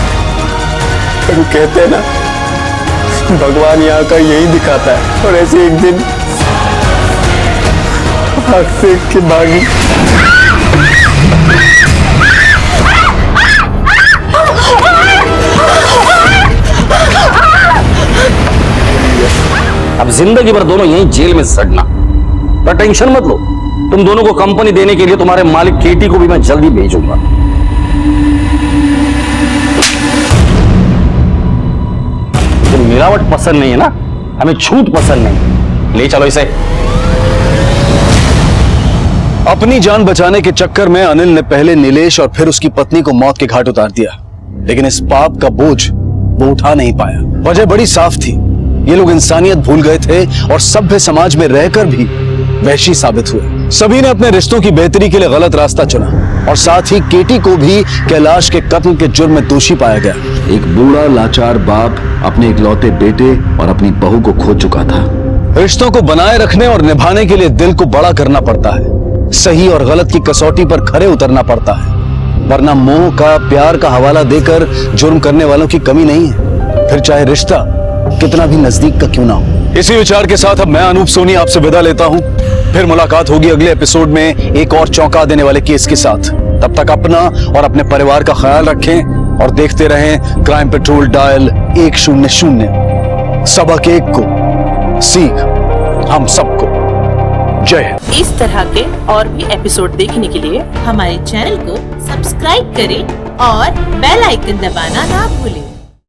हम कहते हैं ना, भगवान यहाँ का यही दिखाता है, और ऐसे एक दिन आग सेक के भागी। अब जिंदगी भर दोनों यहीं जेल में सड़ना, पर टेंशन मत लो, तुम दोनों को कंपनी देने के लिए तुम्हारे मालिक केटी को भी मैं जल्दी भेजूंगा। तो मिलावट पसंद नहीं है ना, हमें छूट पसंद नहीं, ले चलो इसे। अपनी जान बचाने के चक्कर में अनिल ने पहले नीलेश और फिर उसकी पत्नी को मौत के घाट उतार दिया, लेकिन इस पाप का बोझ वो उठा नहीं पाया। वजह बड़ी साफ थी, ये लोग इंसानियत भूल गए थे और सभ्य समाज में रहकर भी वहशी साबित हुए। सभी ने अपने रिश्तों की बेहतरी के लिए गलत रास्ता चुना, और साथ ही केटी को भी कैलाश के कत्ल के जुर्म में दोषी पाया गया। एक बूढ़ा लाचार बाप अपने इकलौते बेटे और अपनी बहू को खो चुका था। रिश्तों को बनाए रखने और निभाने के लिए दिल को बड़ा करना पड़ता है, सही और गलत की कसौटी पर खरे उतरना पड़ता है, वरना मोह का प्यार का हवाला देकर जुर्म करने वालों की कमी नहीं है, फिर चाहे रिश्ता कितना भी नजदीक का क्यों ना हो। इसी विचार के साथ अब मैं अनूप सोनी आपसे विदा लेता हूं। फिर मुलाकात होगी अगले एपिसोड में एक और चौंका देने वाले केस के साथ। तब तक अपना और अपने परिवार का ख्याल रखें और देखते रहें क्राइम पेट्रोल डायल 100। सबक एक को सीख हम सबको। जय हिंद। इस तरह के और भी एपिसोड देखने के लिए हमारे चैनल को सब्सक्राइब करें और बेल आइकन दबाना ना भूलें।